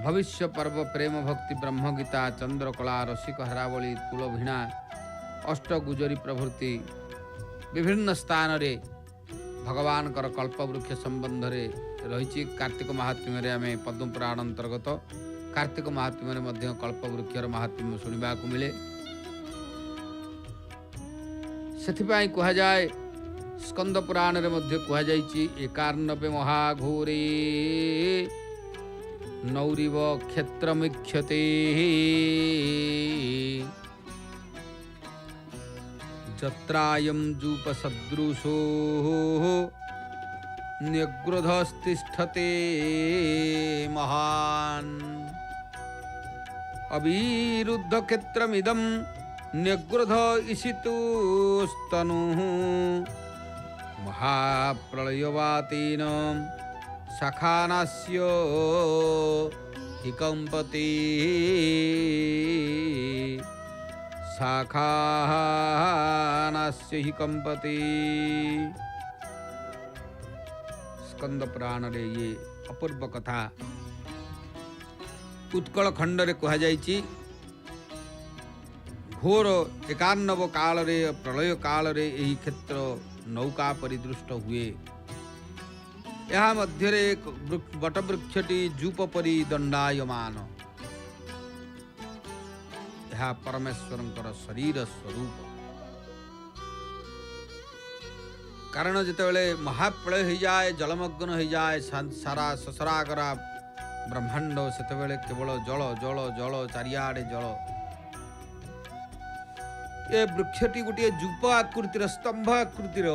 ଭବିଷ୍ୟ ପର୍ବ, ପ୍ରେମ ଭକ୍ତି, ବ୍ରହ୍ମଗୀତା, ଚନ୍ଦ୍ରକଳା, ରସିକ ହରାବଳୀ, ତୁଳଭୀଣା, ଅଷ୍ଟଗୁଜରୀ ପ୍ରଭୃତି ବିଭିନ୍ନ ସ୍ଥାନରେ ଭଗବାନଙ୍କର କଳ୍ପବୃକ୍ଷ ସମ୍ବନ୍ଧରେ ରହିଛି। କାର୍ତ୍ତିକ ମାହାତ୍ମ୍ୟରେ ଆମେ ପଦ୍ମପୁରାଣ ଅନ୍ତର୍ଗତ କାର୍ତ୍ତିକ ମାହାତ୍ମ୍ୟରେ ମଧ୍ୟ କଳ୍ପବୃକ୍ଷର ମାହାତ୍ମ୍ୟ ଶୁଣିବାକୁ ମିଳେ। ସେଥିପାଇଁ କୁହାଯାଏ, ସ୍କନ୍ଦ ପୁରାଣରେ ମଧ୍ୟ କୁହାଯାଇଛି, 91 ମହାଘୋରେ ନୌରିବ କ୍ଷେତ୍ରମିକ୍ଷତେ ଯତ୍ରାୟଂ ଯୂପ ସଦୃଶୋ ନ୍ୟଗ୍ରୋଧସ୍ତିଷ୍ଠତେ ମହାନ୍ ଅବିରୁଦ୍ଧ କ୍ଷେତ୍ରମିଦଂ ନ୍ୟଗ୍ରୋଧ ଇଷିତୁସ୍ତନୁଃ ମହାପ୍ରଳୟବାତେନ ଶାଖାନାସ୍ୟ हि कंपति शाखानास्य हि कंपति। स्कंद पुराण रे ये अपूर्व कथा उत्कल खंड रे कहा जाइछि। घोर 91 काल रे प्रलय काल रे एही क्षेत्र नौका परिदृष्ट हुए। ଏହା ମଧ୍ୟରେ ବଟବୃକ୍ଷଟି ଜୂପ ପରି ଦଣ୍ଡାୟମାନ। ଏହା ପରମେଶ୍ୱରଙ୍କର ଶରୀର ସ୍ୱରୂପ। କାରଣ ଯେତେବେଳେ ମହାପ୍ରଳୟ ହୋଇଯାଏ, ଜଳମଗ୍ନ ହୋଇଯାଏ ସାରା ସସରାଗରା ବ୍ରହ୍ମାଣ୍ଡ, ସେତେବେଳେ କେବଳ ଜଳ ଜଳ ଜଳ, ଚାରିଆଡ଼େ ଜଳ। ଏ ବୃକ୍ଷଟି ଗୋଟିଏ ଜୂପ ଆକୃତିର, ସ୍ତମ୍ଭ ଆକୃତିର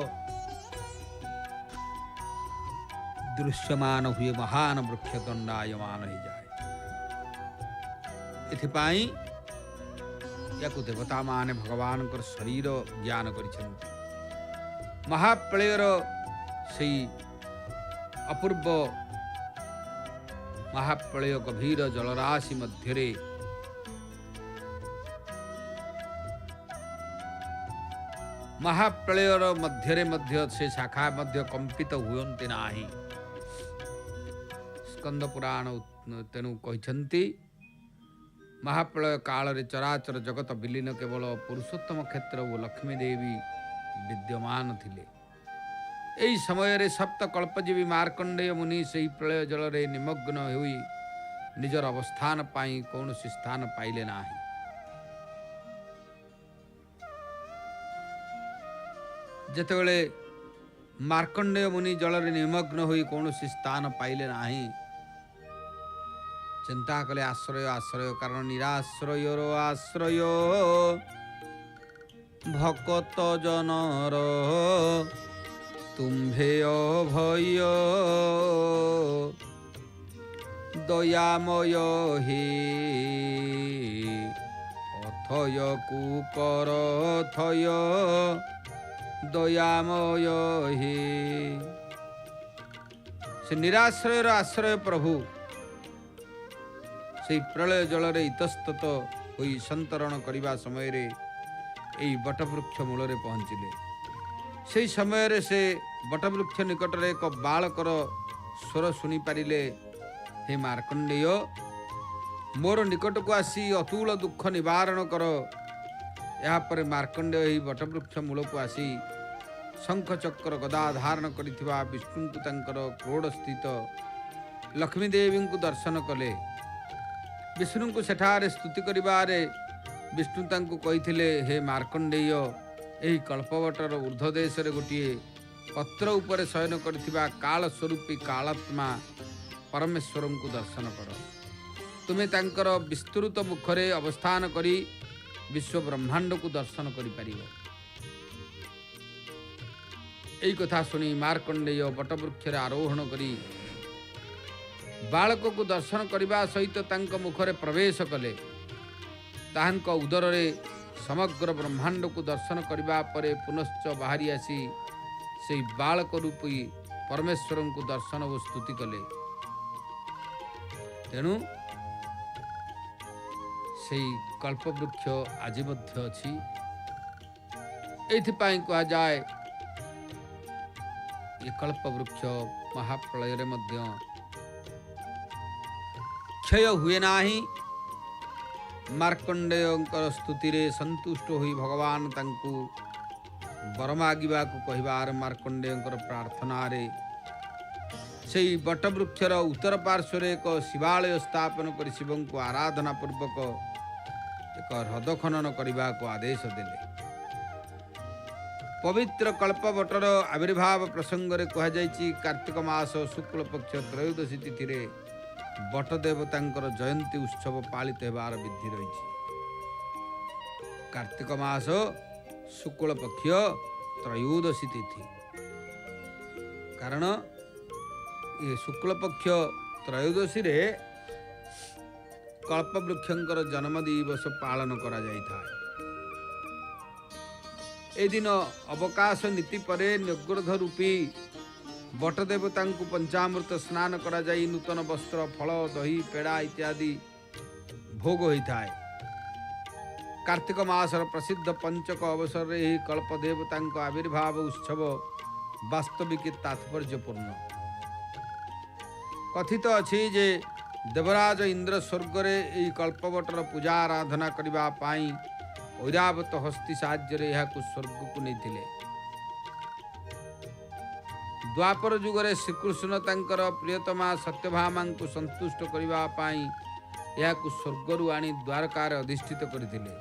ଦୃଶ୍ୟମାନ ହୁଏ। ମହାନ ବୃକ୍ଷ ଦଣ୍ଡାୟମାନ ହୋଇଯାଏ। ଏଥିପାଇଁ ୟାକୁ ଦେବତା ମାନେ ଭଗବାନଙ୍କର ଶରୀର ଜ୍ଞାନ କରିଛନ୍ତି। ମହାପ୍ରଳୟର ସେଇ ଅପୂର୍ବ ମହାପ୍ରଳୟ ଗଭୀର ଜଳରାଶି ମଧ୍ୟରେ ମହାପ୍ରଳୟର ମଧ୍ୟରେ ମଧ୍ୟ ସେ ଶାଖା ମଧ୍ୟ କମ୍ପିତ ହୁଅନ୍ତି ନାହିଁ। ସ୍କନ୍ଦ ପୁରାଣ ତେଣୁ କହିଛନ୍ତି, ମହାପ୍ରଳୟ କାଳରେ ଚରାଚର ଜଗତ ବିଲୀନ, କେବଳ ପୁରୁଷୋତ୍ତମ କ୍ଷେତ୍ର ଓ ଲକ୍ଷ୍ମୀ ଦେବୀ ବିଦ୍ୟମାନ ଥିଲେ। ଏହି ସମୟରେ ସପ୍ତ କଳ୍ପଜୀବୀ ମାର୍କଣ୍ଡେୟ ମୁନି ସେହି ପ୍ରଳୟ ଜଳରେ ନିମଗ୍ନ ହୋଇ ନିଜର ଅବସ୍ଥାନ ପାଇଁ କୌଣସି ସ୍ଥାନ ପାଇଲେ ନାହିଁ। ଯେତେବେଳେ ମାର୍କଣ୍ଡେୟ ମୁନି ଜଳରେ ନିମଗ୍ନ ହୋଇ କୌଣସି ସ୍ଥାନ ପାଇଲେ ନାହିଁ, ଚିନ୍ତା କଲେ ଆଶ୍ରୟ ଆଶ୍ରୟ, କାରଣ ନିରାଶ୍ରୟର ଆଶ୍ରୟ ଭକତ ଜନର ତୁମ୍ଭେ ଅଭୟ ଦୟାମୟ হে ଅଥୟ କୁକର ଥୟ ଦୟାମୟ হে। ସେ ନିରାଶ୍ରୟର ଆଶ୍ରୟ ପ୍ରଭୁ ସେହି ପ୍ରଳୟ ଜଳରେ ଇତସ୍ତତ ହୋଇ ସନ୍ତରଣ କରିବା ସମୟରେ ଏହି ବଟବୃକ୍ଷ ମୂଳରେ ପହଞ୍ଚିଲେ। ସେହି ସମୟରେ ସେ ବଟବୃକ୍ଷ ନିକଟରେ ଏକ ବାଳକର ସ୍ୱର ଶୁଣିପାରିଲେ। हे मार्कंडेय मोर निकट को आसी अतुल दुख निवारण कर। यापर मार्कंडेय ही बटवृक्ष मूल को आसी शंख चक्र गदा धारण करिथिबा विष्णु को तांकर क्रोड़ स्थित लक्ष्मी देवी को दर्शन कले। विष्णु को सेठारे स्तुति करिबारे विष्णु तांको कहिथिले हे मार्कंडेय एही कल्पवटर ऊर्ध्व देश रे गोटिए पत्र उपरे शयन करिथिबा काल स्वरूपी कालात्मा परमेश्वर को दर्शन कर। तुम्हें तांकर विस्तृत मुखरे अवस्थान करी विश्व ब्रह्मांड को दर्शन करि परिबो। एई कथा सुनी मार्कंडेय बटवृक्ष आरोहण करी बालक को दर्शन करने सहित तांक मुखरे प्रवेश कले। ताहांक उदर रे समग्र ब्रह्मांड को दर्शन करने परे पुनश्च बाहरी आसी से बालक रूपी परमेश्वर को दर्शन और स्तुति कले। तेणु से कल्पवृक्ष आज अच्छी एथिपाई कहा जाए ये कल्पवृक्ष महाप्रलय रे मध्य क्षय हुए नाही। मार्कंडेयंकर स्तुति रे संतुष्ट होई भगवान तांकु वर मागिबा को कहिबार मार्कंडेयंकर प्रार्थना रे सेई बटवृक्षर उत्तर पार्श्वर एक शिवालय स्थापन कर शिवं को आराधना पूर्वक एक ह्रद खनन करने को आदेश देले। पवित्र कल्पवटर आविर्भाव प्रसंग रे कहा जायछि कार्तिक मास शुक्ल पक्ष त्रयोदशी तिथि रे बटदेवतांकर जयंती उत्सव पालित हेबार विधि रही। कार्तिक मास शुक्ल पक्ष त्रयोदशी तिथि कारण ये शुक्ल पक्ष त्रयोदशी रे कल्पवृक्षंकर जन्म दिवस पालन करा जायଥାଏ। ए दिन अवकाश नीति परे निगृध रूपी बटदेवता पंचामृत स्नान करा जाई नूतन वस्त्र फल दही पेड़ा इत्यादि भोग होता है। कार्तिक मासर प्रसिद्ध पंचक अवसर रे ही कल्पदेवता आविर्भाव उत्सव वास्तविक तात्पर्यपूर्ण। कथित अच्छी जे देवराज इंद्र स्वर्ग रे यही कल्पवटर पूजा आराधना करबा पाई ऐरावत हस्ती साहाय्य यह स्वर्ग को नहीं। द्वापर जुगरे श्रीकृष्ण तांकर प्रियतमा सत्यभामा को संतुष्ट करबा पाई यह स्वर्गरु आनी द्वारकार अधिष्ठित करथिले।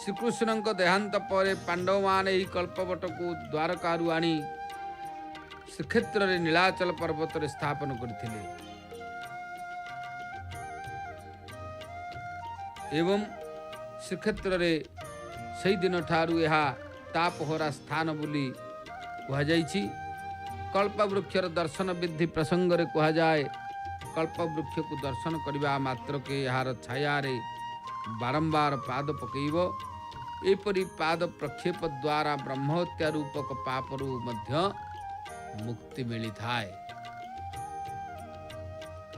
श्रीकृष्ण देहांत पर पांडव मान यही कल्पवट को द्वारकारु आनी श्रीक्षेत्र रे नीलाचल पर्वत रे स्थापन करथिले एवं श्रीक्षेत्र रे सही दिन ठारू यह तापहरा स्थान बोली कह जाइछि। कल्पवृक्षर दर्शन विधि प्रसंग रे कह जाए कल्पवृक्ष को दर्शन करबा मात्र के यार छाया रे बारंबार पाद पकेइबो। एपरि पाद प्रक्षेप द्वारा ब्रह्महत्या रूपक पापरु मध्य मुक्ति मिली थाए।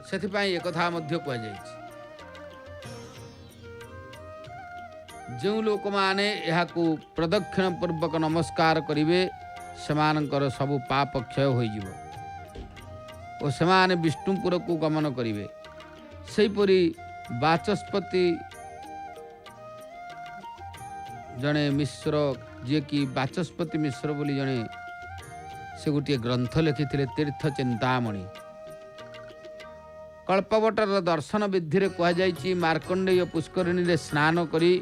सेथिपाई एक कथा मध्य कह जाइछि जो लोक माने यहाकू प्रदक्षिण पूर्वक नमस्कार करिवे सेमानकर सबु पाप क्षय हो जिवो और सेमाने विष्णुपुर को गमन करिवे। सेहीपरि वाचस्पति जड़े मिश्र जी कि वाचस्पति मिश्र बोली जड़े से गोटे ग्रंथ लिखिथिले तीर्थ चिंतामणि। कल्पवटर दर्शन विधि रे कह जाइछि मार्कंडेय पुष्करिणी रे स्नान करी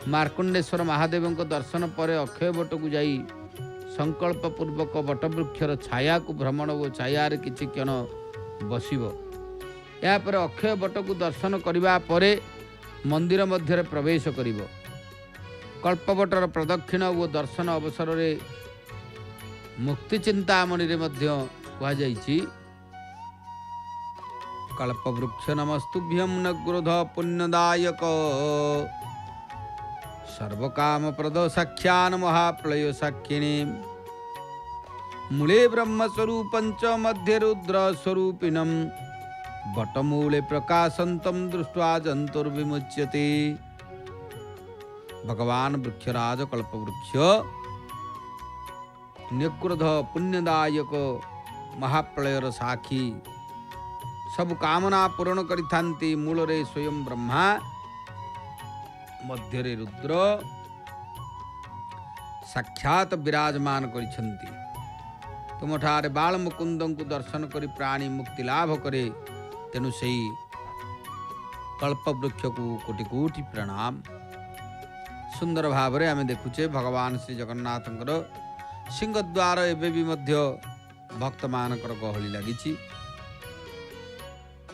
मार्कंडेश्वर महादेव दर्शन पर अक्षय बट को जाई संकल्प पूर्वक बटवृक्षर छाया को भ्रमण और छाया किछि क्षण बसिबो। यापर अक्षय बट को दर्शन करबा परे मंदिर मध्य प्रवेश करिबो। कल्पवटर प्रदक्षिण और दर्शन अवसर रे मुक्ति चिंतामणि रे मध्य कहा जाइछि कल्पवृक्ष नमस्तुभ्यं नग्रोध पुण्यदायक सर्वकाम प्रद साख्यान महाप्रलय साक्षिणी मूले ब्रह्म स्वरूपंच मध्य रुद्र स्वरूपिणम बटमूले प्रकाशंतम दृष्ट्वा जंतुर्विमुच्यते। भगवान वृक्षराज कल्पवृक्ष निग्रोध पुण्यदायक महाप्रलयर साक्षी सब कामना पूरण करिथांती मूलरे स्वयं ब्रह्मा मध्यरे रुद्र साक्षात विराजमान करिछंती। तुमठारे बाल मुकुंद को दर्शन करी प्राणी मुक्ति लाभ करे। तेणु से कल्प वृक्ष को कोटि कोटि प्रणाम। सुंदर भाव में आम देखुचे भगवान श्री जगन्नाथंकर सिंहद्वार एवं भी भक्त मानकर गहली लगी।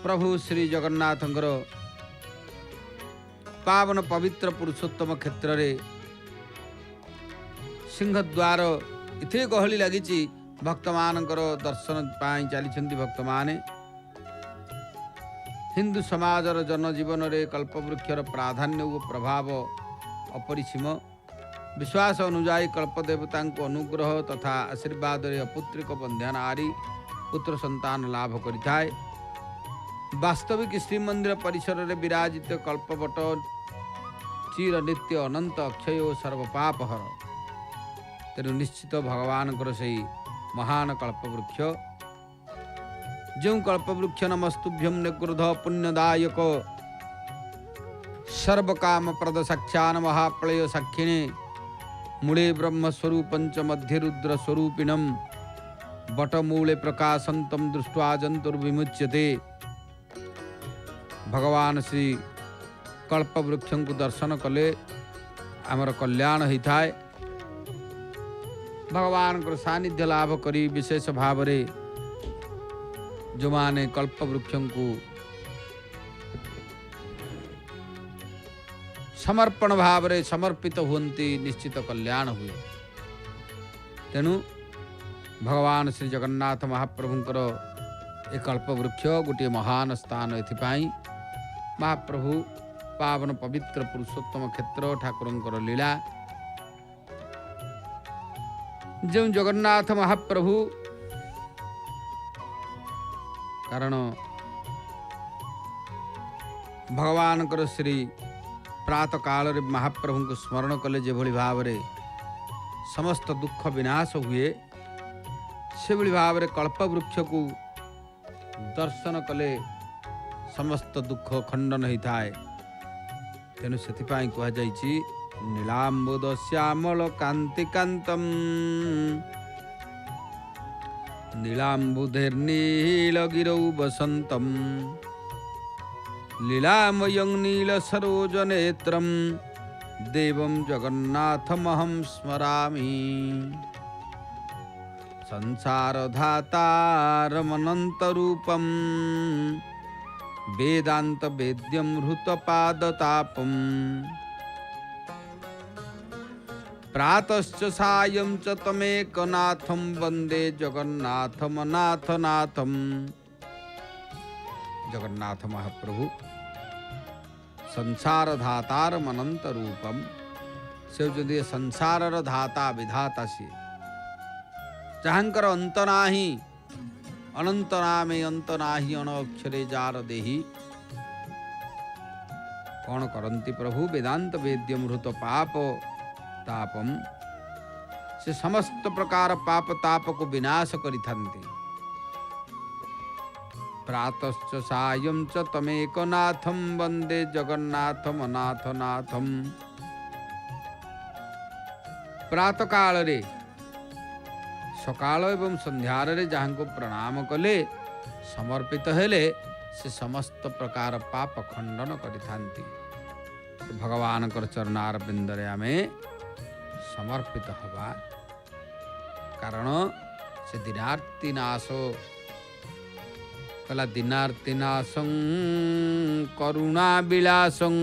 प्रभु श्री जगन्नाथंकर पावन पवित्र पुरुषोत्तम क्षेत्र रे सिंहद्वार इथे गहली लगी। भक्त मानकर दर्शन पाई चली भक्त माने। हिंदू समाजर जनजीवन रे कल्पवृक्षर प्राधान्य और प्रभाव अपरिसीम। विश्वास अनुजाई कल्पदेवता अनुग्रह तथा आशीर्वाद रे अपुत्रिक बंध्या नारी पुत्र संतान लाभ करिथाय। वास्तविक श्रीमंदिर परिसर रे विराजित कल्पवट चिर नित्य अनंत अक्षय सर्वपापहर। तेणु निश्चित भगवान से महान कल्पवृक्ष जो कल्पवृक्ष नमस्तुभ्यं निगृध पुण्यदायक सर्वकाम प्रद साक्षान महाप्रलय साक्षिणे मूले ब्रह्मस्वरूपंच मध्ये रुद्र स्वरूपिणम बटमूले प्रकाशंतम दृष्ट्वा जंतुर्विमुच्यते। भगवान श्री कल्पवृक्ष को दर्शन कले आमर कल्याण होता है। भगवान को सानिध्य लाभ करी विशेष भाव रे जो माने कल्पवृक्ष को समर्पण भाव रे समर्पित हुंती निश्चित कल्याण हुए। तेणु भगवान श्री जगन्नाथ महाप्रभुंकर एक कल्पवृक्ष गोटे महान स्थान एथिपाई। महाप्रभु पावन पवित्र पुरुषोत्तम क्षेत्र ठाकुरंकर लीला जो जगन्नाथ महाप्रभु कारण भगवान श्री प्रातः काल रे महाप्रभु को स्मरण कले जो भाव रे समस्त दुख विनाश हुए से भाव रे कल्पवृक्ष को दर्शन कले समस्त दुख खंडन होता है। तेणु से कहुई नीलांबुद श्यामल कांतिकांतम नीलांबुधेर्नीलगिरौ वसंतम लीलामयं नील सरोज नेत्रम देवं जगन्नाथमहं स्मरामि। संसार धातारमनंत रूपम वेदांत वेद्यम हृतपादतापम प्रातश्च सायं च तमेकनाथं वंदे जगन्नाथमनाथनाथम। जगन्नाथ महाप्रभु संसार धातार अनंत रूपम से जदि संसार धाता विधाता से जहाँकर अंत नाही अनंत नामे अंत नाही अनअक्षरे जार देही कौन करंती प्रभु वेदांत वेद्यम हृत पाप तापम से समस्त प्रकार पाप ताप को विनाश करिथांती। प्रातश्च सायं च तमेकनाथं वंदे जगन्नाथम अनाथनाथम। प्रातः काल रे सकाल एवं संध्यार रे जहाँ को प्रणाम कले समर्पित हेले से समस्त प्रकार पाप खंडन करिथांती। भगवान कर चरणार बिंदरे आमे समर्पित हवा कारण से दिनार्ति नाशो कला दिनार्ति नाशं करुणा विलासं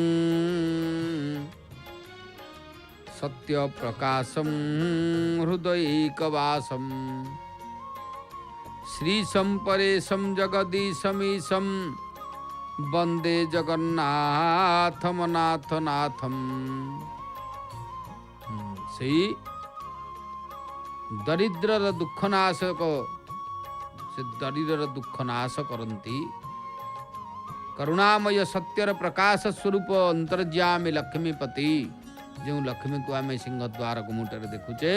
सत्य प्रकाशं हृदयैकवासं श्रीशं परेशं जगदीशमीशं वंदे जगन्नाथमनाथनाथम। से दरिद्रर दुःखनाशक से दरिद्रर दुःखनाश करती करुणामय सत्यर प्रकाश स्वरूप अंतर्यामी लक्ष्मीपति जो लक्ष्मी को आम सिंहद्वार गुमुटर देखुचे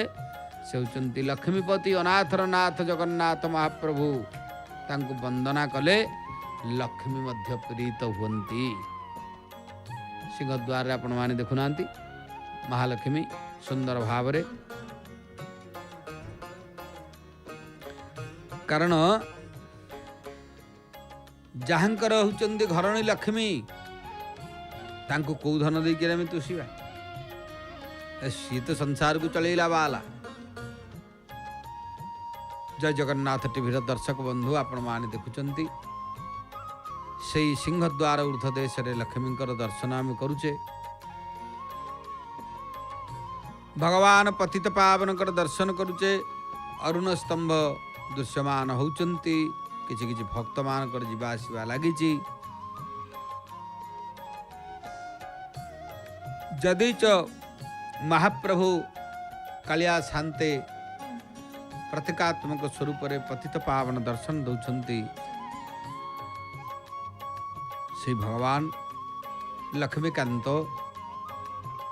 से होचंती लक्ष्मीपति अनाथर नाथ जगन्नाथ महाप्रभु तांको वंदना कले लक्ष्मी मध्य प्रीत हुंती। सिंहद्वार आपण माने देखुना महालक्ष्मी सुंदर भाव रे कारण जहाँकर होचंती घरणी लक्ष्मी तांको कौ धन दे के तुषिबा सी तो संसार को चलेला बाला। जय जगन्नाथ टीवी दर्शक बंधु आपण माने देखुचंती से सिंहद्वार ऊर्ध देश रे लक्ष्मी दर्शन आम करुचे। भगवान पतित पावन दर्शन करुचे। अरुण स्तंभ दृश्यमान होचंती किछि किछि भक्त मान जीवा आसवा लगी। जदि च महाप्रभु कालिया शांते प्रतीकात्मक स्वरूप रे पतित पावन दर्शन दौरान श्री भगवान लक्ष्मीकांत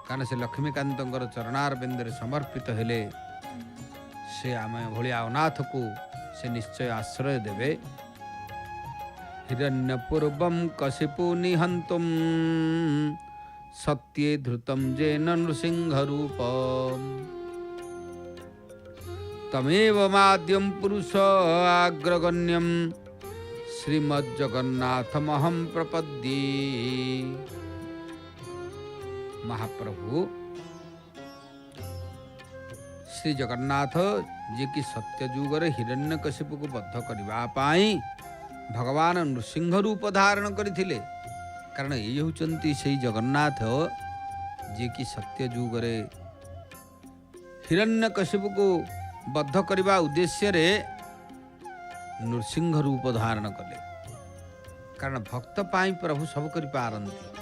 कारण से लक्ष्मीकांत चरणार बिंदु समर्पित हेले से आम भलिया अनाथ को से निश्चय आश्रय देवे। हिरण्यपूर्वं कशिपु निहंतुम सत्ये धृतम जेन नृसिंह रूपम तमेव माद्यम पुरुष आग्रगण्यम श्रीमज्जगन्नाथमहं प्रपद्ये। महाप्रभु श्री जगन्नाथ जी की सत्य जुगरे हिरण्यकशिपु को बद्ध करबा पाई भगवान नृसिंह रूप धारण करथिले। कारण ये होचंती से जगन्नाथ जी की सत्य जुगरे हिरण्यकशिपु को बद्ध करबा उद्देश्य रे नृसिंह रूप धारण कले। कारण भक्त पाई प्रभु सब करि पारंती।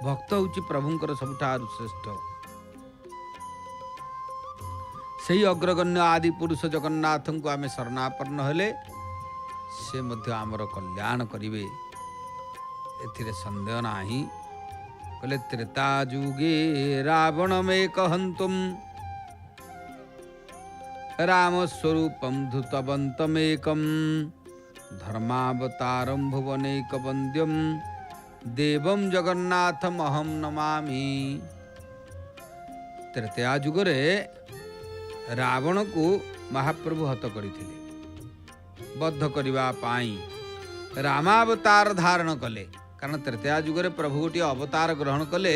भक्त होची प्रभुंकर सबठारु श्रेष्ठ। सही अग्रगण्य आदि पुरुष जगन्नाथ को आमे शरणापन्न हेले से मध्य आमर कल्याण करिवे एथिरे संदेह नाही। कहले त्रेता जुगे रावण में कहंतुम राम स्वरूपम धृतवंतमेकम धर्मावतारम भुवनेक वंद्यम देवम जगन्नाथमहं नमामि। त्रेता जुगरे रावण को महाप्रभु हत करथिले। बद्ध करबा पाई रामावतार धारण कले। कारण त्रेता जुगरे प्रभु गोटे अवतार ग्रहण कले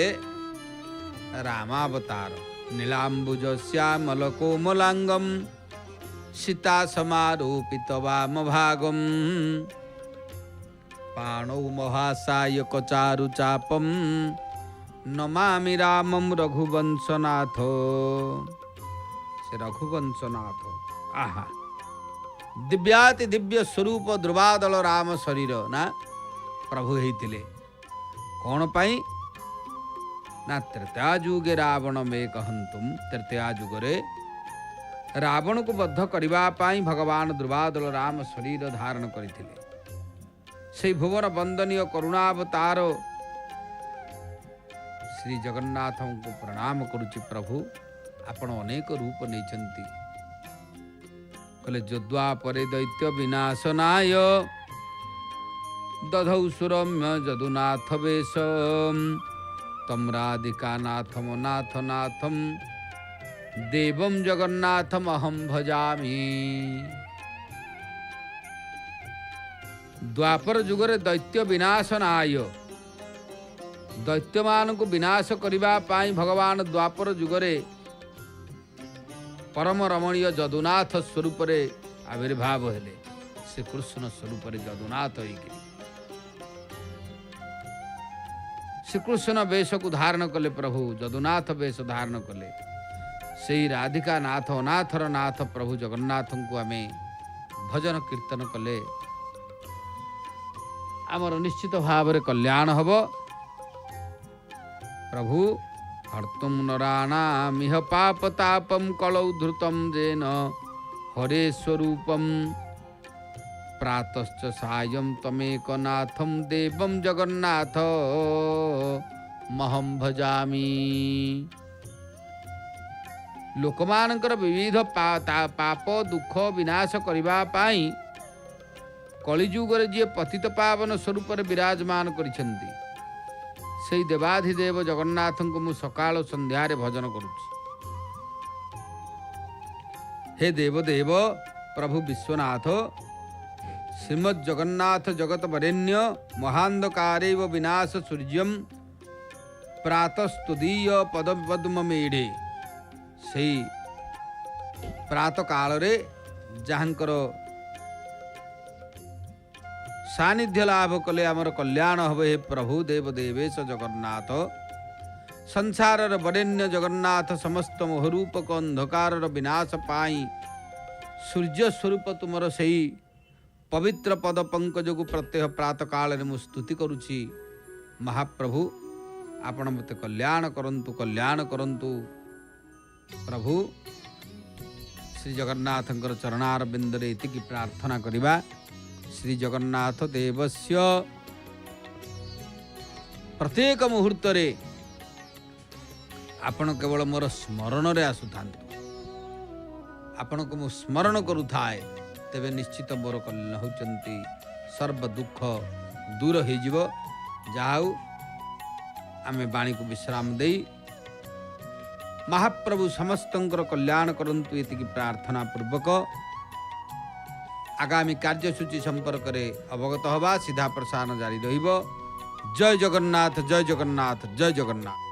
रामावतार। नीलांबुज श्यामल कोमलांगम सीता समारोपित वाम भागम पाणौ महासायक चारु चापम नमामि रामम रघुवंशनाथ। से रघुवंशनाथ आहा दिव्याति दिव्य स्वरूप ध्रुवादल राम शरीर ना प्रभु हेतिले। कौन पाई ना त्रेता जुगे रावण में कहंतुम त्रेता जुगरे रावण को बद्ध करबा पाई भगवान ध्रुवादल राम शरीर धारण करथिले। से भुवन वंदनीय करुणावतार श्री जगन्नाथ को प्रणाम करुछि। प्रभु आपण अनेक रूप नेचंती। कले जद्वापरे दैत्य विनाशनाय दधौ सुरम्य जदुनाथ वेश तम राधिकानाथम नाथ नाथम देवम जगन्नाथमहं भजामि। द्वापर जुगरे दैत्य विनाशनाय दैत्य मान को विनाश करबा पाई भगवान द्वापर जुगरे परम रमणीय जदुनाथ स्वरूप रे आविर्भाव हेले। श्री कृष्ण स्वरूप रे जदुनाथ होइके श्रीकृष्ण वेश को धारण कले। प्रभु जदुनाथ वेश धारण कले। से राधिका नाथ अनाथर नाथ प्रभु जगन्नाथ को आमे भजन कीर्तन कले आमर निश्चित भाव रे कल्याण हब। प्रभु हर्तुम नराणामिह पापतापम कलौ धृतम जेन हरे स्वरूपम प्रातश्च सायं तमेकनाथं देवं जगन्नाथ महं भजामि। ଲୋକମାନଙ୍କର ବିବିଧ ପାପ ଦୁଃଖ ବିନାଶ କରିବା ପାଇଁ କଳିଯୁଗରେ ଯିଏ ପତିତ ପାବନ ସ୍ୱରୂପରେ ବିରାଜମାନ କରିଛନ୍ତି ସେହି ଦେବାଧିଦେବ ଜଗନ୍ନାଥଙ୍କୁ ମୁଁ ସକାଳ ସନ୍ଧ୍ୟାରେ ଭଜନ କରୁଛି। हे देवदेव प्रभु विश्वनाथ श्रीमद् जगन्नाथ जगत वरेण्य महांधकारेव विनाश सूर्यम प्रातस्तुदीय पदपद्म मेढ़े से प्रात काल रे जहाँकर सानिध्य लाभ कले आमर कल्याण हवे। हे प्रभु देवदेवेश जगन्नाथ संसार वरेण्य जगन्नाथ समस्त मोहरूपक अंधकार विनाश पाई सूर्य स्वरूप तुमर से पवित्र पद पंकज को प्रत्यह प्रात काल मु स्तुति करुछि। महाप्रभु आपण मते कल्याण करंतु प्रभु श्री जगन्नाथ चरणार बिंदरे इतिकी प्रार्थना करिबा। श्री जगन्नाथ देवस्य प्रत्येक मुहूर्त रे आपण केवल मोर स्मरण रे आसुथा आपण को मु स्मरण करुथाए तेबे निश्चित मोर होचंती सर्व दुख दूर हो जीव। जाऊ आमे बाणी को विश्राम देई महाप्रभु समस्तंकर कल्याण करंतु इति प्रार्थना पूर्वक आगामी कार्यसूची संपर्क रे अवगत हवा। सीधा प्रसारण जारी रहिबो। जय जगन्नाथ जय जगन्नाथ जय जगन्नाथ।